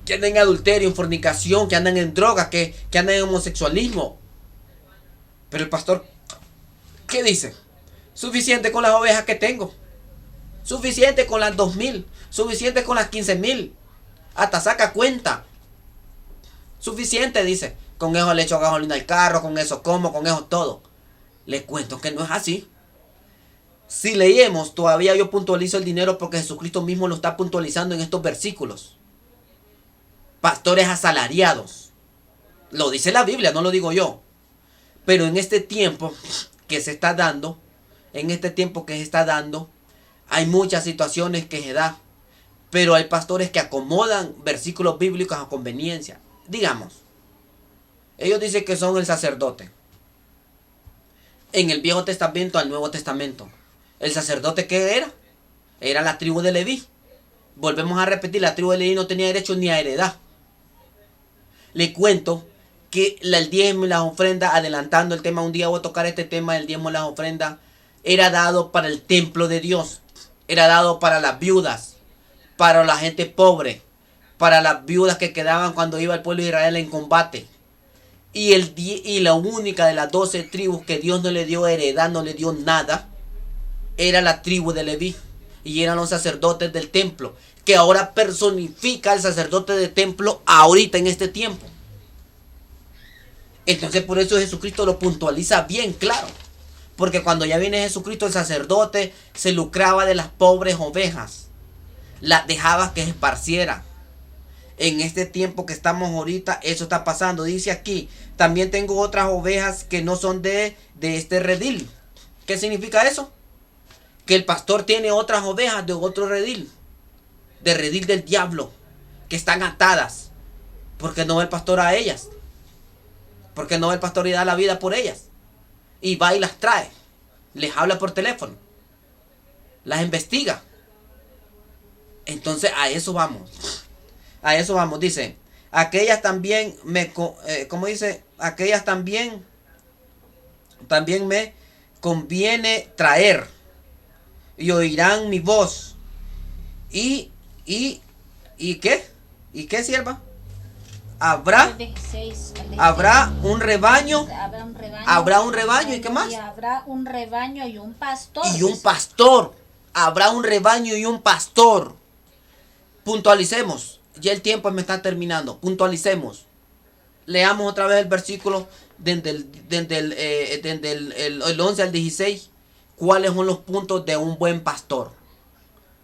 que andan en adulterio, en fornicación, que andan en droga, que andan en homosexualismo. Pero el pastor, ¿qué dice? Suficiente con las ovejas que tengo. Suficiente con las 2000. Suficiente con las 15,000. Hasta saca cuenta. Suficiente, dice. Con eso le echo gasolina al carro, con eso como, con eso todo. Les cuento que no es así. Si leemos, todavía yo puntualizo el dinero porque Jesucristo mismo lo está puntualizando en estos versículos. Pastores asalariados. Lo dice la Biblia, no lo digo yo. Pero en este tiempo que se está dando, hay muchas situaciones que se dan. Pero hay pastores que acomodan versículos bíblicos a conveniencia. Digamos, ellos dicen que son el sacerdote. En el Viejo Testamento al Nuevo Testamento. ¿El sacerdote qué era? Era la tribu de Leví. Volvemos a repetir, la tribu de Leví no tenía derecho ni a heredad. Le cuento que el diezmo y las ofrendas, adelantando el tema, un día voy a tocar este tema del diezmo y las ofrendas, era dado para el templo de Dios. Era dado para las viudas, para la gente pobre, para las viudas que quedaban cuando iba el pueblo de Israel en combate. Y la única de las 12 tribus que Dios no le dio heredad, no le dio nada, era la tribu de Leví. Y eran los sacerdotes del templo, que ahora personifica al sacerdote del templo ahorita en este tiempo. Entonces por eso Jesucristo lo puntualiza bien claro. Porque cuando ya viene Jesucristo, el sacerdote se lucraba de las pobres ovejas. Las dejaba que se esparciera. En este tiempo que estamos ahorita, eso está pasando. Dice aquí, también tengo otras ovejas que no son de este redil. ¿Qué significa eso? Que el pastor tiene otras ovejas de otro redil. De redil del diablo. Que están atadas. Porque no va el pastor a ellas. Porque no va el pastor y da la vida por ellas. Y va y las trae. Les habla por teléfono. Las investiga. Entonces a eso vamos. A eso vamos. Dice, aquellas también como dice, aquellas también me conviene traer. Y oirán mi voz. ¿Y qué? ¿Y qué, sierva? Habrá un rebaño. Habrá un rebaño. ¿Y qué más? Y habrá un rebaño y un pastor. Y un pastor. Habrá un rebaño y un pastor. Puntualicemos. Ya el tiempo me está terminando. Puntualicemos. Leamos otra vez el versículo desde el 11 al 16. ¿Cuáles son los puntos de un buen pastor?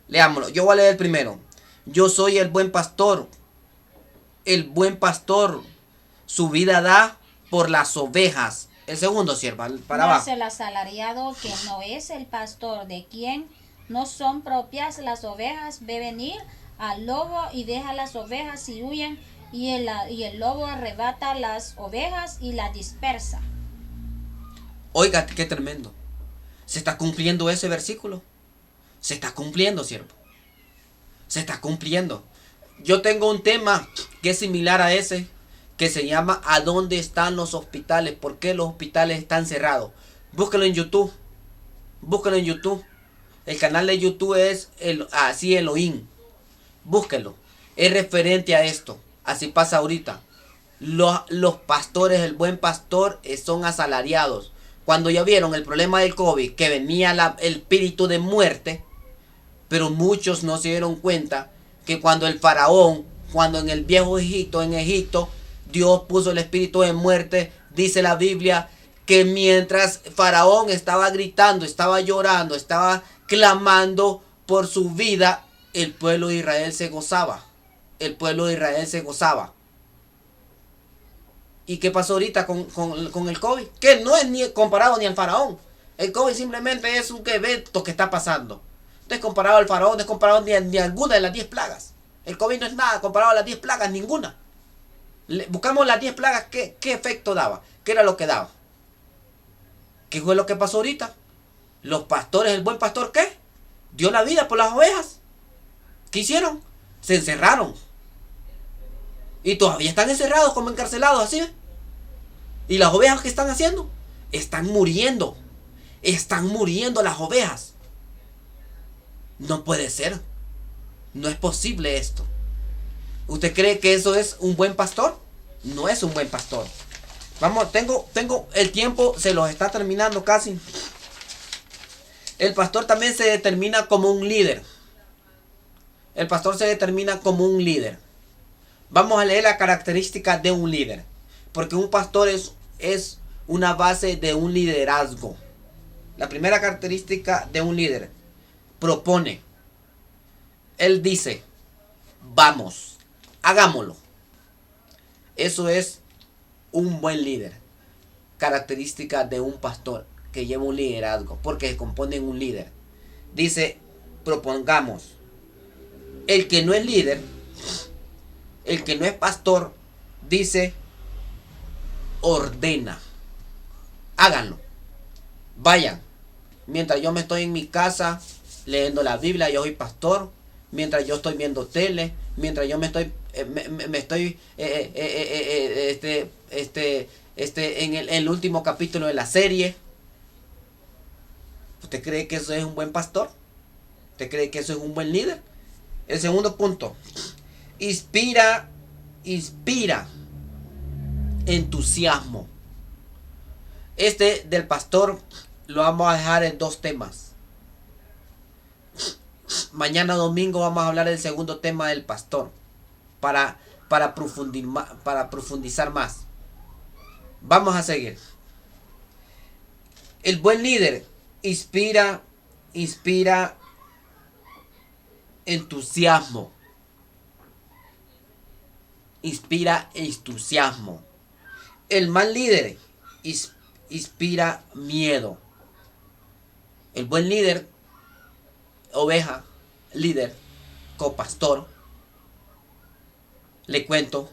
Leámoslo. Yo voy a leer el primero. Yo soy el buen pastor. El buen pastor su vida da por las ovejas. El segundo, sierva, para No abajo. es el asalariado que no es el pastor, de quien no son propias las ovejas, ve venir al lobo y deja las ovejas y huyen, y el lobo arrebata las ovejas y las dispersa. Oiga, qué tremendo. ¿Se está cumpliendo ese versículo? Se está cumpliendo, siervo. Se está cumpliendo. Yo tengo un tema que es similar a ese, que se llama ¿a dónde están los hospitales? ¿Por qué los hospitales están cerrados? Búsquelo en YouTube. Búsquelo en YouTube. El canal de YouTube es así Elohim. Búsquelo. Es referente a esto. Así pasa ahorita. Los pastores, el buen pastor, son asalariados. Cuando ya vieron el problema del COVID, que venía el espíritu de muerte, pero muchos no se dieron cuenta que cuando el faraón, cuando en el viejo Egipto, Dios puso el espíritu de muerte, dice la Biblia que mientras faraón estaba gritando, estaba llorando, estaba clamando, por su vida, el pueblo de Israel se gozaba. El pueblo de Israel se gozaba. ¿Y qué pasó ahorita con el COVID? Que no es ni comparado ni al faraón. El COVID simplemente es un evento que está pasando. No es comparado al faraón, no es comparado ni a alguna de las 10 plagas. El COVID no es nada comparado a las 10 plagas, ninguna. Buscamos las 10 plagas, ¿qué efecto daba? ¿Qué era lo que daba? ¿Qué fue lo que pasó ahorita? Los pastores, el buen pastor, ¿qué? Dio la vida por las ovejas. ¿Qué hicieron? Se encerraron. Y todavía están encerrados como encarcelados, así. ¿Y las ovejas qué están haciendo? Están muriendo. Están muriendo las ovejas. No puede ser. No es posible esto. ¿Usted cree que eso es un buen pastor? No es un buen pastor. Vamos, tengo el tiempo, se los está terminando casi. El pastor también se determina como un líder. El pastor se determina como un líder. Vamos a leer la característica de un líder. Porque un pastor es una base de un liderazgo. La primera característica de un líder: propone. Él dice, vamos, hagámoslo. Eso es un buen líder. Característica de un pastor que lleva un liderazgo, porque se compone en un líder. Dice, propongamos. El que no es líder, el que no es pastor, dice, ordena. Háganlo. Vayan. Mientras yo me estoy en mi casa leyendo la Biblia, yo soy pastor. Mientras yo estoy viendo tele, mientras yo me estoy en el último capítulo de la serie. ¿Usted cree que eso es un buen pastor? ¿Usted cree que eso es un buen líder? El segundo punto: inspira entusiasmo. Este del pastor lo vamos a dejar en 2 temas. Mañana domingo vamos a hablar del segundo tema del pastor. Para profundizar más. Vamos a seguir. El buen líder inspira entusiasmo. Inspira entusiasmo. El mal líder inspira miedo. El buen líder, oveja, líder, copastor, le cuento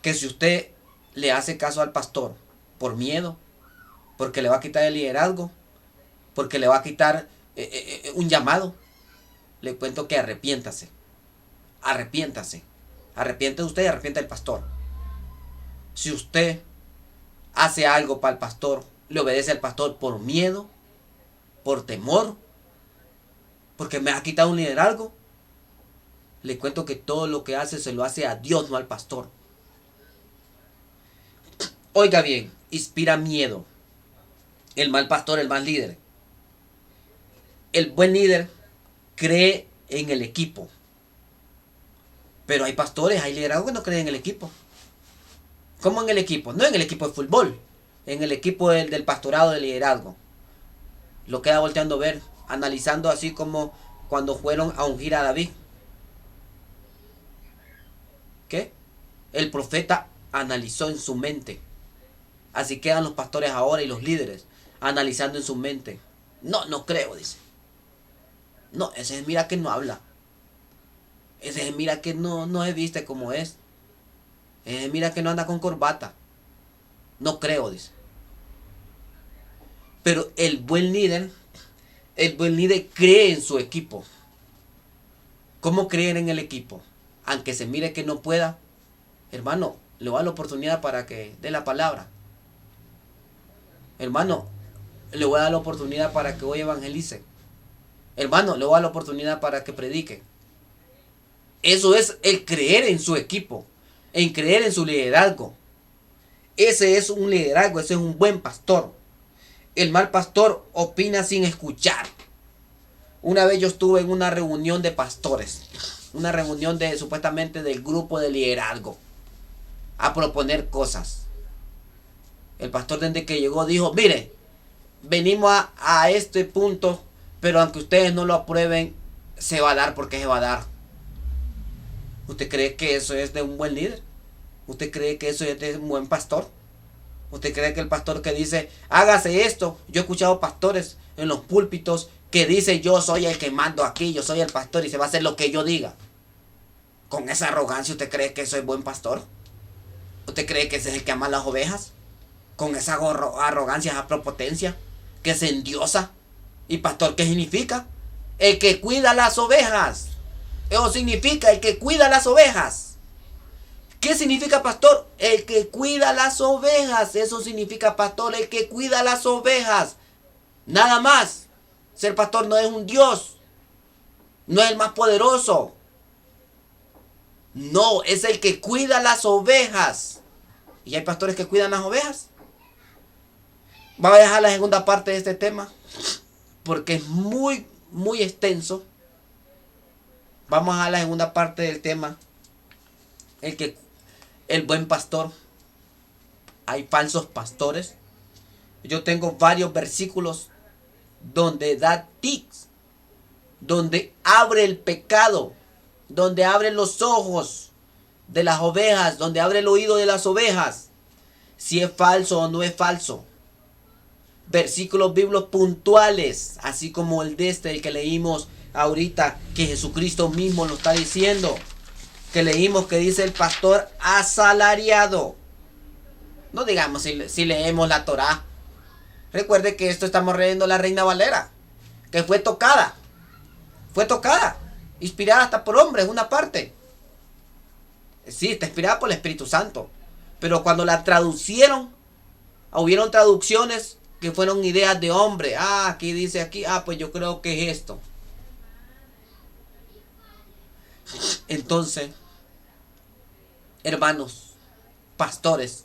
que si usted le hace caso al pastor por miedo, porque le va a quitar el liderazgo, porque le va a quitar un llamado, le cuento que arrepiéntase. Arrepiéntase. Arrepiente usted y arrepiente el pastor. Si usted hace algo para el pastor, le obedece al pastor por miedo, por temor, porque me ha quitado un liderazgo, le cuento que todo lo que hace se lo hace a Dios, no al pastor. Oiga bien, inspira miedo. El mal pastor, el mal líder. El buen líder cree en el equipo. Pero hay pastores, hay liderazgos que no creen en el equipo. ¿Cómo en el equipo? No en el equipo de fútbol. En el equipo del pastorado de liderazgo. Lo queda volteando a ver, analizando, así como cuando fueron a ungir a David. ¿Qué? El profeta analizó en su mente. Así quedan los pastores ahora y los líderes, analizando en su mente. No creo, dice. No, ese mira que no habla. Ese mira que no se viste como es. Mira que no anda con corbata. No creo, dice. Pero el buen líder cree en su equipo. ¿Cómo creer en el equipo? Aunque se mire que no pueda, hermano, le voy a dar la oportunidad para que dé la palabra. Hermano, le voy a dar la oportunidad para que hoy evangelice. Hermano, le voy a dar la oportunidad para que predique. Eso es el creer en su equipo, en creer en su liderazgo. Ese es un liderazgo, ese es un buen pastor. El mal pastor opina sin escuchar. Una vez yo estuve en una reunión de pastores, una reunión supuestamente del grupo de liderazgo, a proponer cosas. El pastor desde que llegó dijo, mire, venimos a este punto, pero aunque ustedes no lo aprueben, se va a dar porque se va a dar. ¿Usted cree que eso es de un buen líder? ¿Usted cree que eso es de un buen pastor? ¿Usted cree que el pastor que dice, hágase esto? Yo he escuchado pastores en los púlpitos que dice, yo soy el que mando aquí, yo soy el pastor y se va a hacer lo que yo diga. Con esa arrogancia, ¿usted cree que eso es buen pastor? ¿Usted cree que ese es el que ama a las ovejas? Con esa arrogancia, esa prepotencia, que se endiosa. ¿Y pastor qué significa? El que cuida las ovejas. Eso significa el que cuida las ovejas. ¿Qué significa pastor? El que cuida las ovejas. Eso significa pastor, el que cuida las ovejas. Nada más. Ser pastor no es un Dios. No es el más poderoso. No, es el que cuida las ovejas. ¿Y hay pastores que cuidan las ovejas? Vamos a dejar la segunda parte de este tema, porque es muy, muy extenso. Vamos a la segunda parte del tema. El buen pastor. Hay falsos pastores. Yo tengo varios versículos donde da tics, donde abre el pecado, donde abre los ojos de las ovejas, donde abre el oído de las ovejas, si es falso o no es falso. Versículos bíblicos puntuales, así como el que leímos ahorita, que Jesucristo mismo lo está diciendo, que leímos que dice el pastor asalariado. No digamos si leemos la Torá. Recuerde que esto estamos leyendo la Reina Valera, que fue tocada, inspirada hasta por hombres, una parte. Sí, está inspirada por el Espíritu Santo, pero cuando la traducieron, hubieron traducciones que fueron ideas de hombre. Aquí dice aquí, pues yo creo que es esto. Entonces, hermanos, pastores,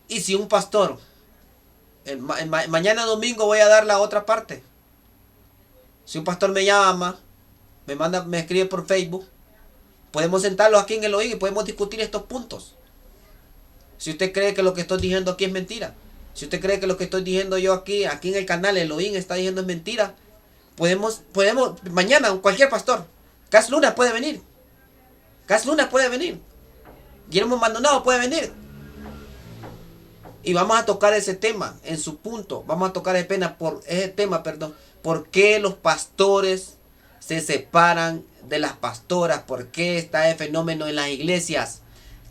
y si un pastor, mañana domingo voy a dar la otra parte. Si un pastor me llama, me escribe por Facebook, podemos sentarlos aquí en el oído y podemos discutir estos puntos. Si usted cree que lo que estoy diciendo aquí es mentira, si usted cree que lo que estoy diciendo yo aquí en el canal Elohim está diciendo es mentira, podemos mañana cualquier pastor, Cas Luna puede venir, Guillermo Maldonado puede venir, y vamos a tocar ese tema en su punto. Vamos a tocar ese tema, ¿por qué los pastores se separan de las pastoras? ¿Por qué está el fenómeno en las iglesias?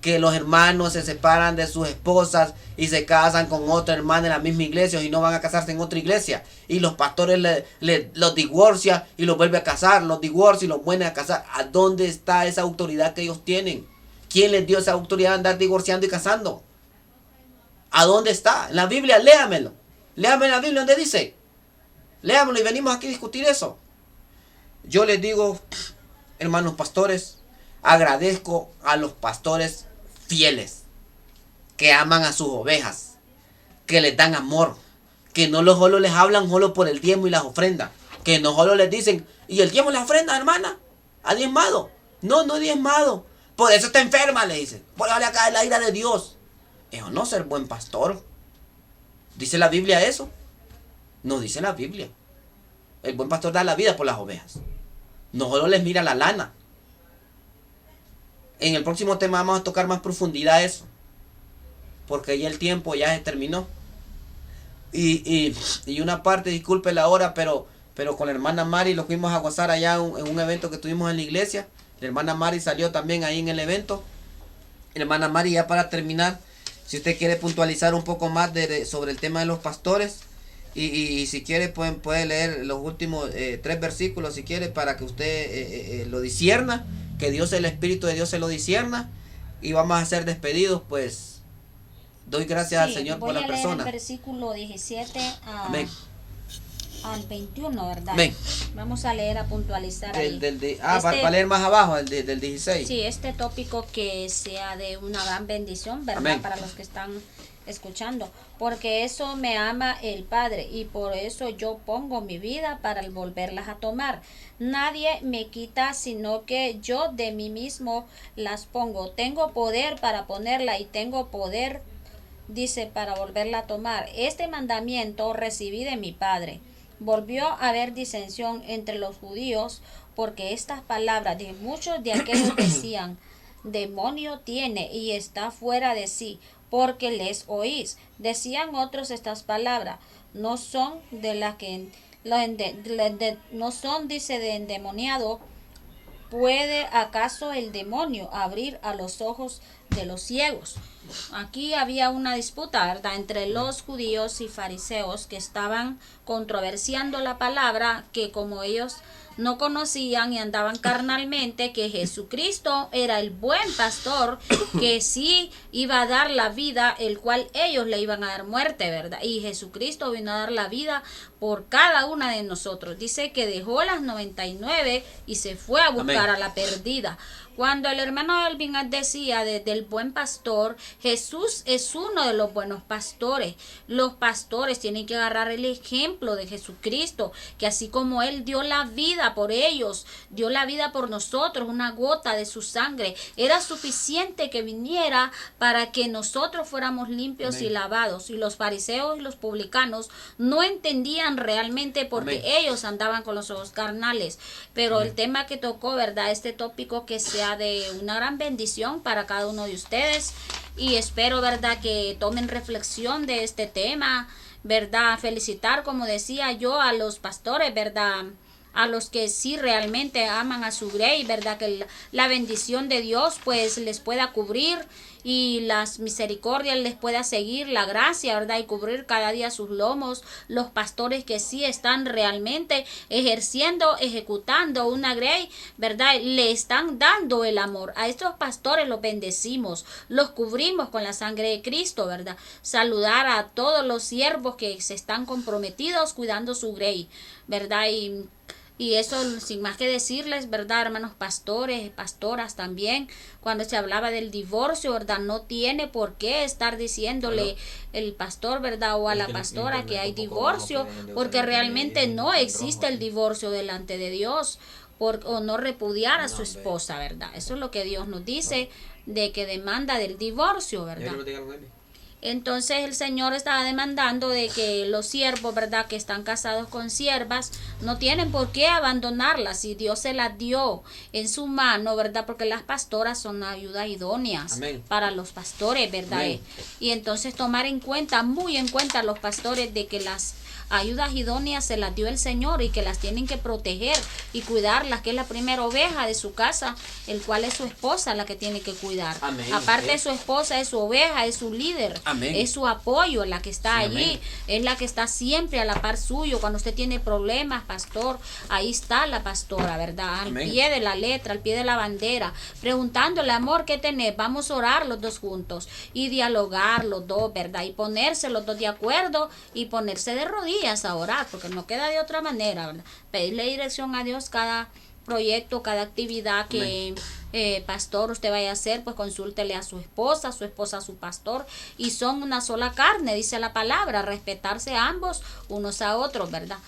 Que los hermanos se separan de sus esposas y se casan con otra hermana en la misma iglesia y no van a casarse en otra iglesia. Y los pastores los divorcian y los vuelven a casar, los divorcian y los vuelven a casar. ¿A dónde está esa autoridad que ellos tienen? ¿Quién les dio esa autoridad de andar divorciando y casando? ¿A dónde está? En la Biblia, léamelo. Léame en la Biblia donde dice. Léamelo y venimos aquí a discutir eso. Yo les digo, hermanos pastores, agradezco a los pastores fieles, que aman a sus ovejas, que les dan amor, que no solo les hablan solo por el diezmo y las ofrendas, que no solo les dicen, ¿y el diezmo y la ofrenda, hermana? ¿Ha diezmado? No he diezmado. Por eso está enferma, le dicen. Por eso le cae la ira de Dios. Eso no es ser buen pastor. ¿Dice la Biblia eso? No dice la Biblia. El buen pastor da la vida por las ovejas. No solo les mira la lana. En el próximo tema vamos a tocar más profundidad eso, porque ya el tiempo ya se terminó. Y una parte, disculpe la hora, pero con la hermana Mari lo fuimos a gozar allá en un evento que tuvimos en la iglesia. La hermana Mari salió también ahí en el evento. La hermana Mari, ya para terminar, si usted quiere puntualizar un poco más sobre el tema de los pastores, y si quiere puede leer los últimos 3 versículos si quiere, para que usted lo discierna, que Dios, el Espíritu de Dios se lo discierna, y vamos a ser despedidos. Pues doy gracias al Señor por la persona. El versículo 17 Amén. Al 21, ¿verdad? Amén. Vamos a leer, a puntualizar ahí. Para leer más abajo, del 16. Sí, este tópico que sea de una gran bendición, ¿verdad? Amén. Para los que están escuchando. Porque eso me ama el Padre, y por eso yo pongo mi vida para volverlas a tomar. Nadie me quita, sino que yo de mí mismo las pongo. Tengo poder para ponerla y tengo poder, dice, para volverla a tomar. Este mandamiento recibí de mi Padre. volvió a haber disensión entre los judíos, porque estas palabras de muchos de aquellos decían, demonio tiene y está fuera de sí, porque les oís. Decían otros estas palabras, no son de las que no son, dice, de endemoniado. ¿Puede acaso el demonio abrir a los ojos de los ciegos? Aquí había una disputa, ¿verdad?, entre los judíos y fariseos que estaban controversiando la palabra, que como ellos no conocían y andaban carnalmente, que Jesucristo era el buen pastor, que sí iba a dar la vida, el cual ellos le iban a dar muerte, ¿verdad? Y Jesucristo vino a dar la vida por cada una de nosotros. Dice que dejó las 99 y se fue a buscar a la perdida. Cuando el hermano Elvin decía del buen pastor, Jesús es uno de los buenos pastores. Los pastores tienen que agarrar el ejemplo de Jesucristo, que así como Él dio la vida por ellos, dio la vida por nosotros, una gota de su sangre, era suficiente que viniera para que nosotros fuéramos limpios y lavados. Y los fariseos y los publicanos no entendían realmente porque ellos andaban con los ojos carnales. Pero el tema que tocó, ¿verdad?, este tópico, que sea de una gran bendición para cada uno de ustedes, y espero, ¿verdad?, que tomen reflexión de este tema, ¿verdad? Felicitar, como decía yo, a los pastores, ¿verdad?, a los que sí realmente aman a su grey, ¿verdad?, que la bendición de Dios pues les pueda cubrir y las misericordias les pueda seguir, la gracia, ¿verdad?, y cubrir cada día sus lomos. Los pastores que sí están realmente ejerciendo, ejecutando una grey, ¿verdad?, le están dando el amor. A estos pastores los bendecimos, los cubrimos con la sangre de Cristo, ¿verdad? Saludar a todos los siervos que se están comprometidos cuidando su grey, ¿verdad? Y eso sin más que decirles, ¿verdad, hermanos pastores, pastoras también? Cuando se hablaba del divorcio, ¿verdad?, no tiene por qué estar diciéndole el pastor, ¿verdad?, o a la pastora que hay divorcio, porque realmente no existe el divorcio delante de Dios, o no repudiar a su esposa, ¿verdad? Eso es lo que Dios nos dice, de que demanda del divorcio, ¿verdad? Entonces el Señor estaba demandando de que los siervos, ¿verdad?, que están casados con siervas, no tienen por qué abandonarlas si Dios se las dio en su mano, ¿verdad? Porque las pastoras son ayudas idóneas para los pastores, ¿verdad? Y entonces tomar en cuenta, muy en cuenta, los pastores, de que las ayudas idóneas se las dio el Señor y que las tienen que proteger y cuidarlas, que es la primera oveja de su casa, el cual es su esposa la que tiene que cuidar. Aparte de su esposa, es su oveja, es su líder, es su apoyo, la que está allí, es la que está siempre a la par suyo. Cuando usted tiene problemas, pastor, ahí está la pastora, ¿verdad? Al pie de la letra, al pie de la bandera, preguntándole, amor, ¿qué tenés? Vamos a orar los dos juntos y dialogar los dos, ¿verdad? Y ponerse los dos de acuerdo y ponerse de rodillas a orar, porque no queda de otra manera, ¿verdad? Pedirle dirección a Dios cada proyecto, cada actividad que pastor usted vaya a hacer, pues consúltele a su esposa a su pastor, y son una sola carne, dice la palabra, respetarse ambos unos a otros, ¿verdad?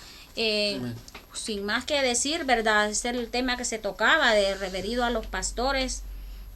Sin más que decir, ¿verdad? Ese es el tema que se tocaba, de referido a los pastores.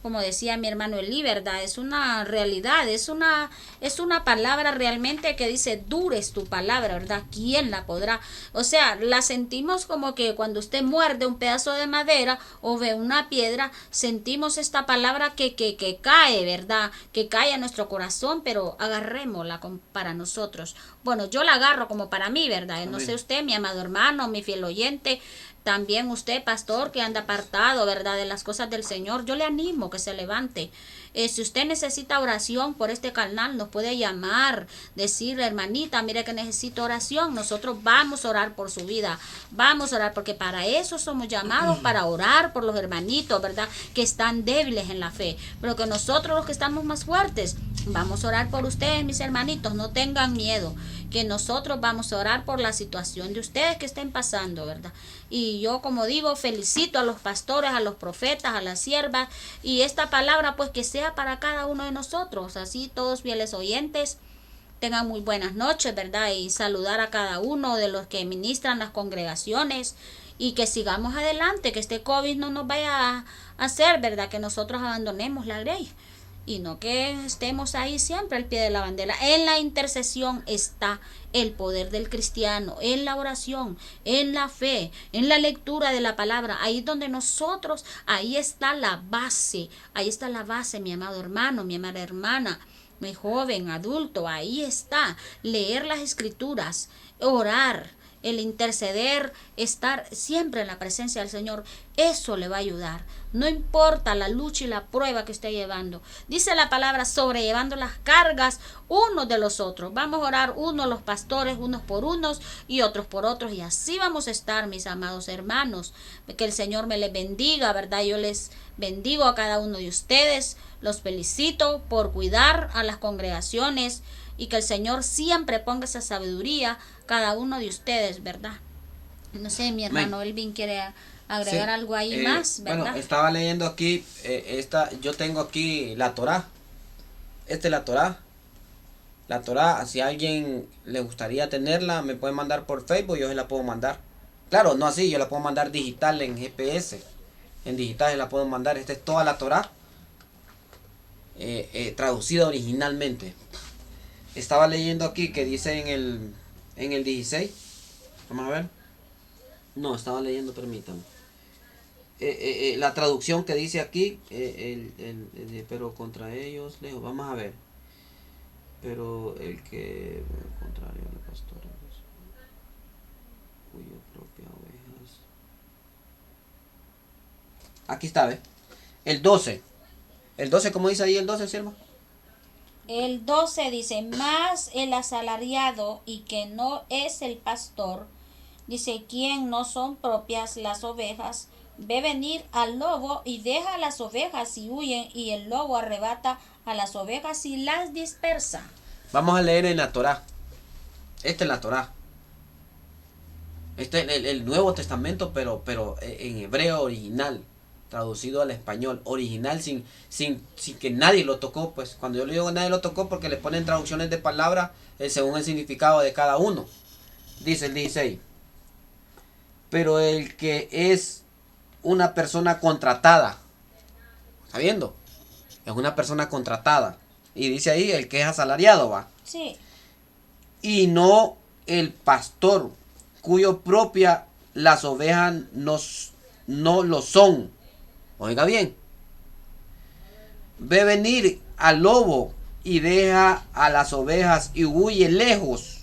Como decía mi hermano Eli, ¿verdad? Es una realidad, es una palabra realmente que dice, dura es tu palabra, ¿verdad? ¿Quién la podrá? O sea, la sentimos como que cuando usted muerde un pedazo de madera o ve una piedra, sentimos esta palabra que cae, ¿verdad? Que cae a nuestro corazón, pero agarrémosla para nosotros. Bueno, yo la agarro como para mí, ¿verdad? No sé usted, mi amado hermano, mi fiel oyente, también usted, pastor, que anda apartado, ¿verdad?, de las cosas del Señor, yo le animo que se levante. Si usted necesita oración por este canal, nos puede llamar, decirle, hermanita, mire que necesito oración. Nosotros vamos a orar por su vida, vamos a orar, porque para eso somos llamados, para orar por los hermanitos, ¿verdad?, que están débiles en la fe. Pero que nosotros, los que estamos más fuertes, vamos a orar por ustedes, mis hermanitos, no tengan miedo, que nosotros vamos a orar por la situación de ustedes que estén pasando, ¿verdad? Y yo, como digo, felicito a los pastores, a los profetas, a las siervas, y esta palabra pues que sea para cada uno de nosotros. Así todos fieles oyentes tengan muy buenas noches, ¿verdad? Y saludar a cada uno de los que ministran las congregaciones, y que sigamos adelante, que este COVID no nos vaya a hacer, ¿verdad?, que nosotros abandonemos la grey. y no que estemos ahí siempre al pie de la bandera. En la intercesión está el poder del cristiano, en la oración, en la fe, en la lectura de la palabra. Ahí donde nosotros, ahí está la base, mi amado hermano, mi amada hermana, mi joven, adulto, ahí está. Leer las escrituras, orar, el interceder, estar siempre en la presencia del Señor, eso le va a ayudar. No importa la lucha y la prueba que esté llevando. Dice la palabra, sobrellevando las cargas unos de los otros. Vamos a orar unos los pastores, unos por unos y otros por otros. Y así vamos a estar, mis amados hermanos. Que el Señor me les bendiga, ¿verdad? Yo les bendigo a cada uno de ustedes. Los felicito por cuidar a las congregaciones y que el Señor siempre ponga esa sabiduría cada uno de ustedes, ¿verdad? No sé, mi hermano Elvin quiere agregar algo ahí más, ¿verdad? Bueno, estaba leyendo aquí, yo tengo aquí la Torá. Esta es la Torá. La Torá, si a alguien le gustaría tenerla, me puede mandar por Facebook, yo se la puedo mandar. Claro, no así, yo la puedo mandar digital en GPS. En digital se la puedo mandar. Esta es toda la Torá. Traducida originalmente. Estaba leyendo aquí que dice en el 16. Vamos a ver. No, estaba leyendo, permítame. La traducción que dice aquí, pero contra ellos, lejos, vamos a ver. Pero el que, contrario a los pastores, cuyo propia ovejas. Aquí está, ¿ves? El 12. El 12, ¿cómo dice ahí el 12, siervo? El 12 dice, más el asalariado y que no es el pastor, dice, quien no son propias las ovejas, ve venir al lobo y deja a las ovejas y huyen, y el lobo arrebata a las ovejas y las dispersa. Vamos a leer en la Torá. Esta es la Torá. Este es el Nuevo Testamento, pero en hebreo original, traducido al español, original, sin que nadie lo tocó. Pues cuando yo le digo que nadie lo tocó, porque le ponen traducciones de palabras según el significado de cada uno. Dice el 16. Pero el que es una persona contratada, ¿está viendo? Es una persona contratada. Y dice ahí el que es asalariado, va. Sí. Y no el pastor, cuyo propia las ovejas no lo son. Oiga bien. Ve venir al lobo y deja a las ovejas y huye lejos.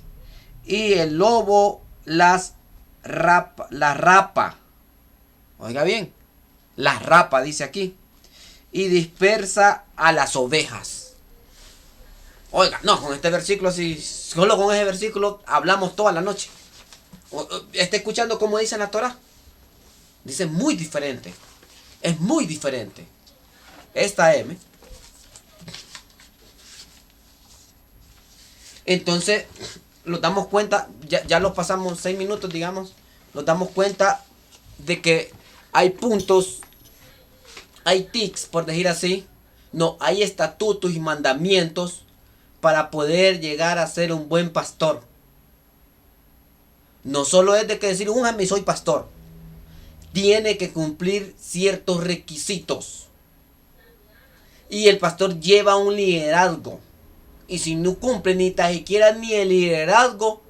Y el lobo las rapa. Oiga bien. Las rapa, dice aquí. Y dispersa a las ovejas. Oiga, no, con este versículo, solo con ese versículo hablamos toda la noche. ¿Está escuchando cómo dice la Torá? Dice muy diferente. Es muy diferente. Esta M. Entonces, nos damos cuenta, ya lo pasamos 6 minutos, digamos. Nos damos cuenta de que hay puntos, hay tics, por decir así. No, hay estatutos y mandamientos para poder llegar a ser un buen pastor. No solo es de que decir, únjame, soy pastor. Tiene que cumplir ciertos requisitos. Y el pastor lleva un liderazgo. Y si no cumple ni tan siquiera ni el liderazgo,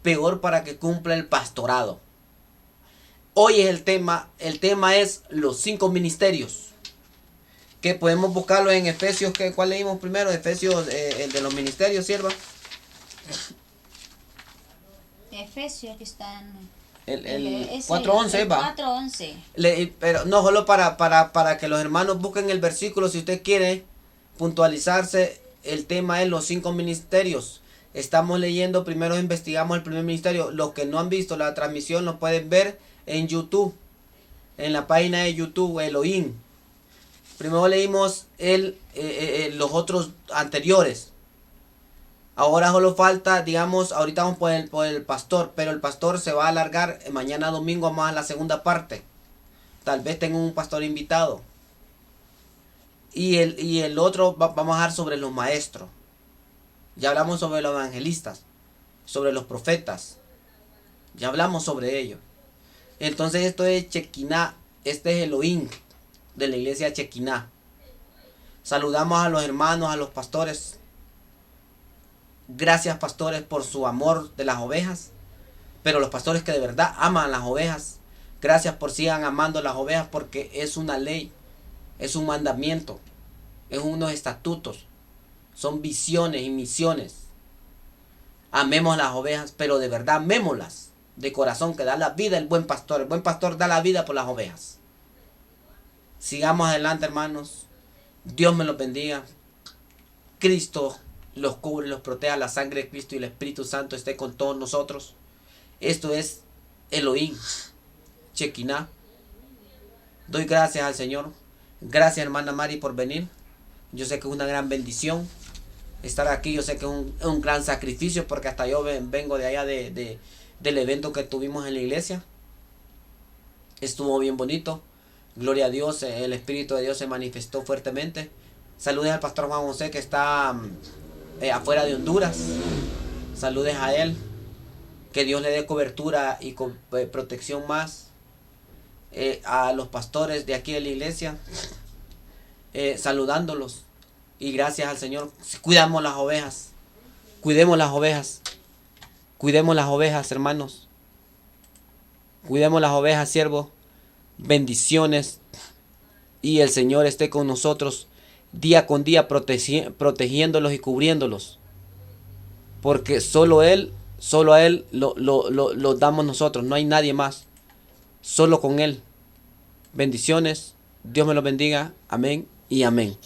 peor para que cumpla el pastorado. Hoy es el tema es los 5 ministerios. Que podemos buscarlo en Efesios, ¿cuál leímos primero? Efesios, el de los ministerios, sierva. Efesios, aquí están. El 4:11 va. 4:11. Pero no, solo para que los hermanos busquen el versículo, si usted quiere puntualizarse, el tema es los 5 ministerios. Estamos leyendo, primero investigamos el primer ministerio. Los que no han visto la transmisión lo pueden ver en YouTube, en la página de YouTube, Elohim. Primero leímos los otros anteriores. Ahora solo falta, digamos, ahorita vamos por el pastor, pero el pastor se va a alargar. Mañana domingo más a la segunda parte. Tal vez tenga un pastor invitado. Y el otro vamos a hablar sobre los maestros. Ya hablamos sobre los evangelistas, sobre los profetas. Ya hablamos sobre ellos. Entonces esto es Chequiná, este es Elohim de la iglesia Chequiná. Saludamos a los hermanos, a los pastores. Gracias, pastores, por su amor de las ovejas. Pero los pastores que de verdad aman las ovejas, gracias por sigan amando las ovejas, porque es una ley, es un mandamiento, es unos estatutos, son visiones y misiones. Amemos las ovejas, pero de verdad amémoslas de corazón, que da la vida el buen pastor. El buen pastor da la vida por las ovejas. Sigamos adelante, hermanos. Dios me los bendiga. Cristo los cubre, los proteja. La sangre de Cristo y el Espíritu Santo esté con todos nosotros. Esto es Elohim, Shekinah. Doy gracias al Señor. Gracias, hermana Mari, por venir. Yo sé que es una gran bendición estar aquí. Yo sé que es un gran sacrificio, porque hasta yo vengo de allá del evento que tuvimos en la iglesia. Estuvo bien bonito. Gloria a Dios. El Espíritu de Dios se manifestó fuertemente. Saludes al pastor Juan José, que está afuera de Honduras. Saludes a él. Que Dios le dé cobertura y protección más a los pastores de aquí de la iglesia. Saludándolos. Y gracias al Señor. Cuidamos las ovejas. Cuidemos las ovejas. Cuidemos las ovejas, hermanos. Cuidemos las ovejas, siervos. Bendiciones. Y el Señor esté con nosotros día con día, protegiéndolos y cubriéndolos. Porque solo a Él lo damos nosotros. No hay nadie más. Solo con Él. Bendiciones. Dios me los bendiga. Amén y amén.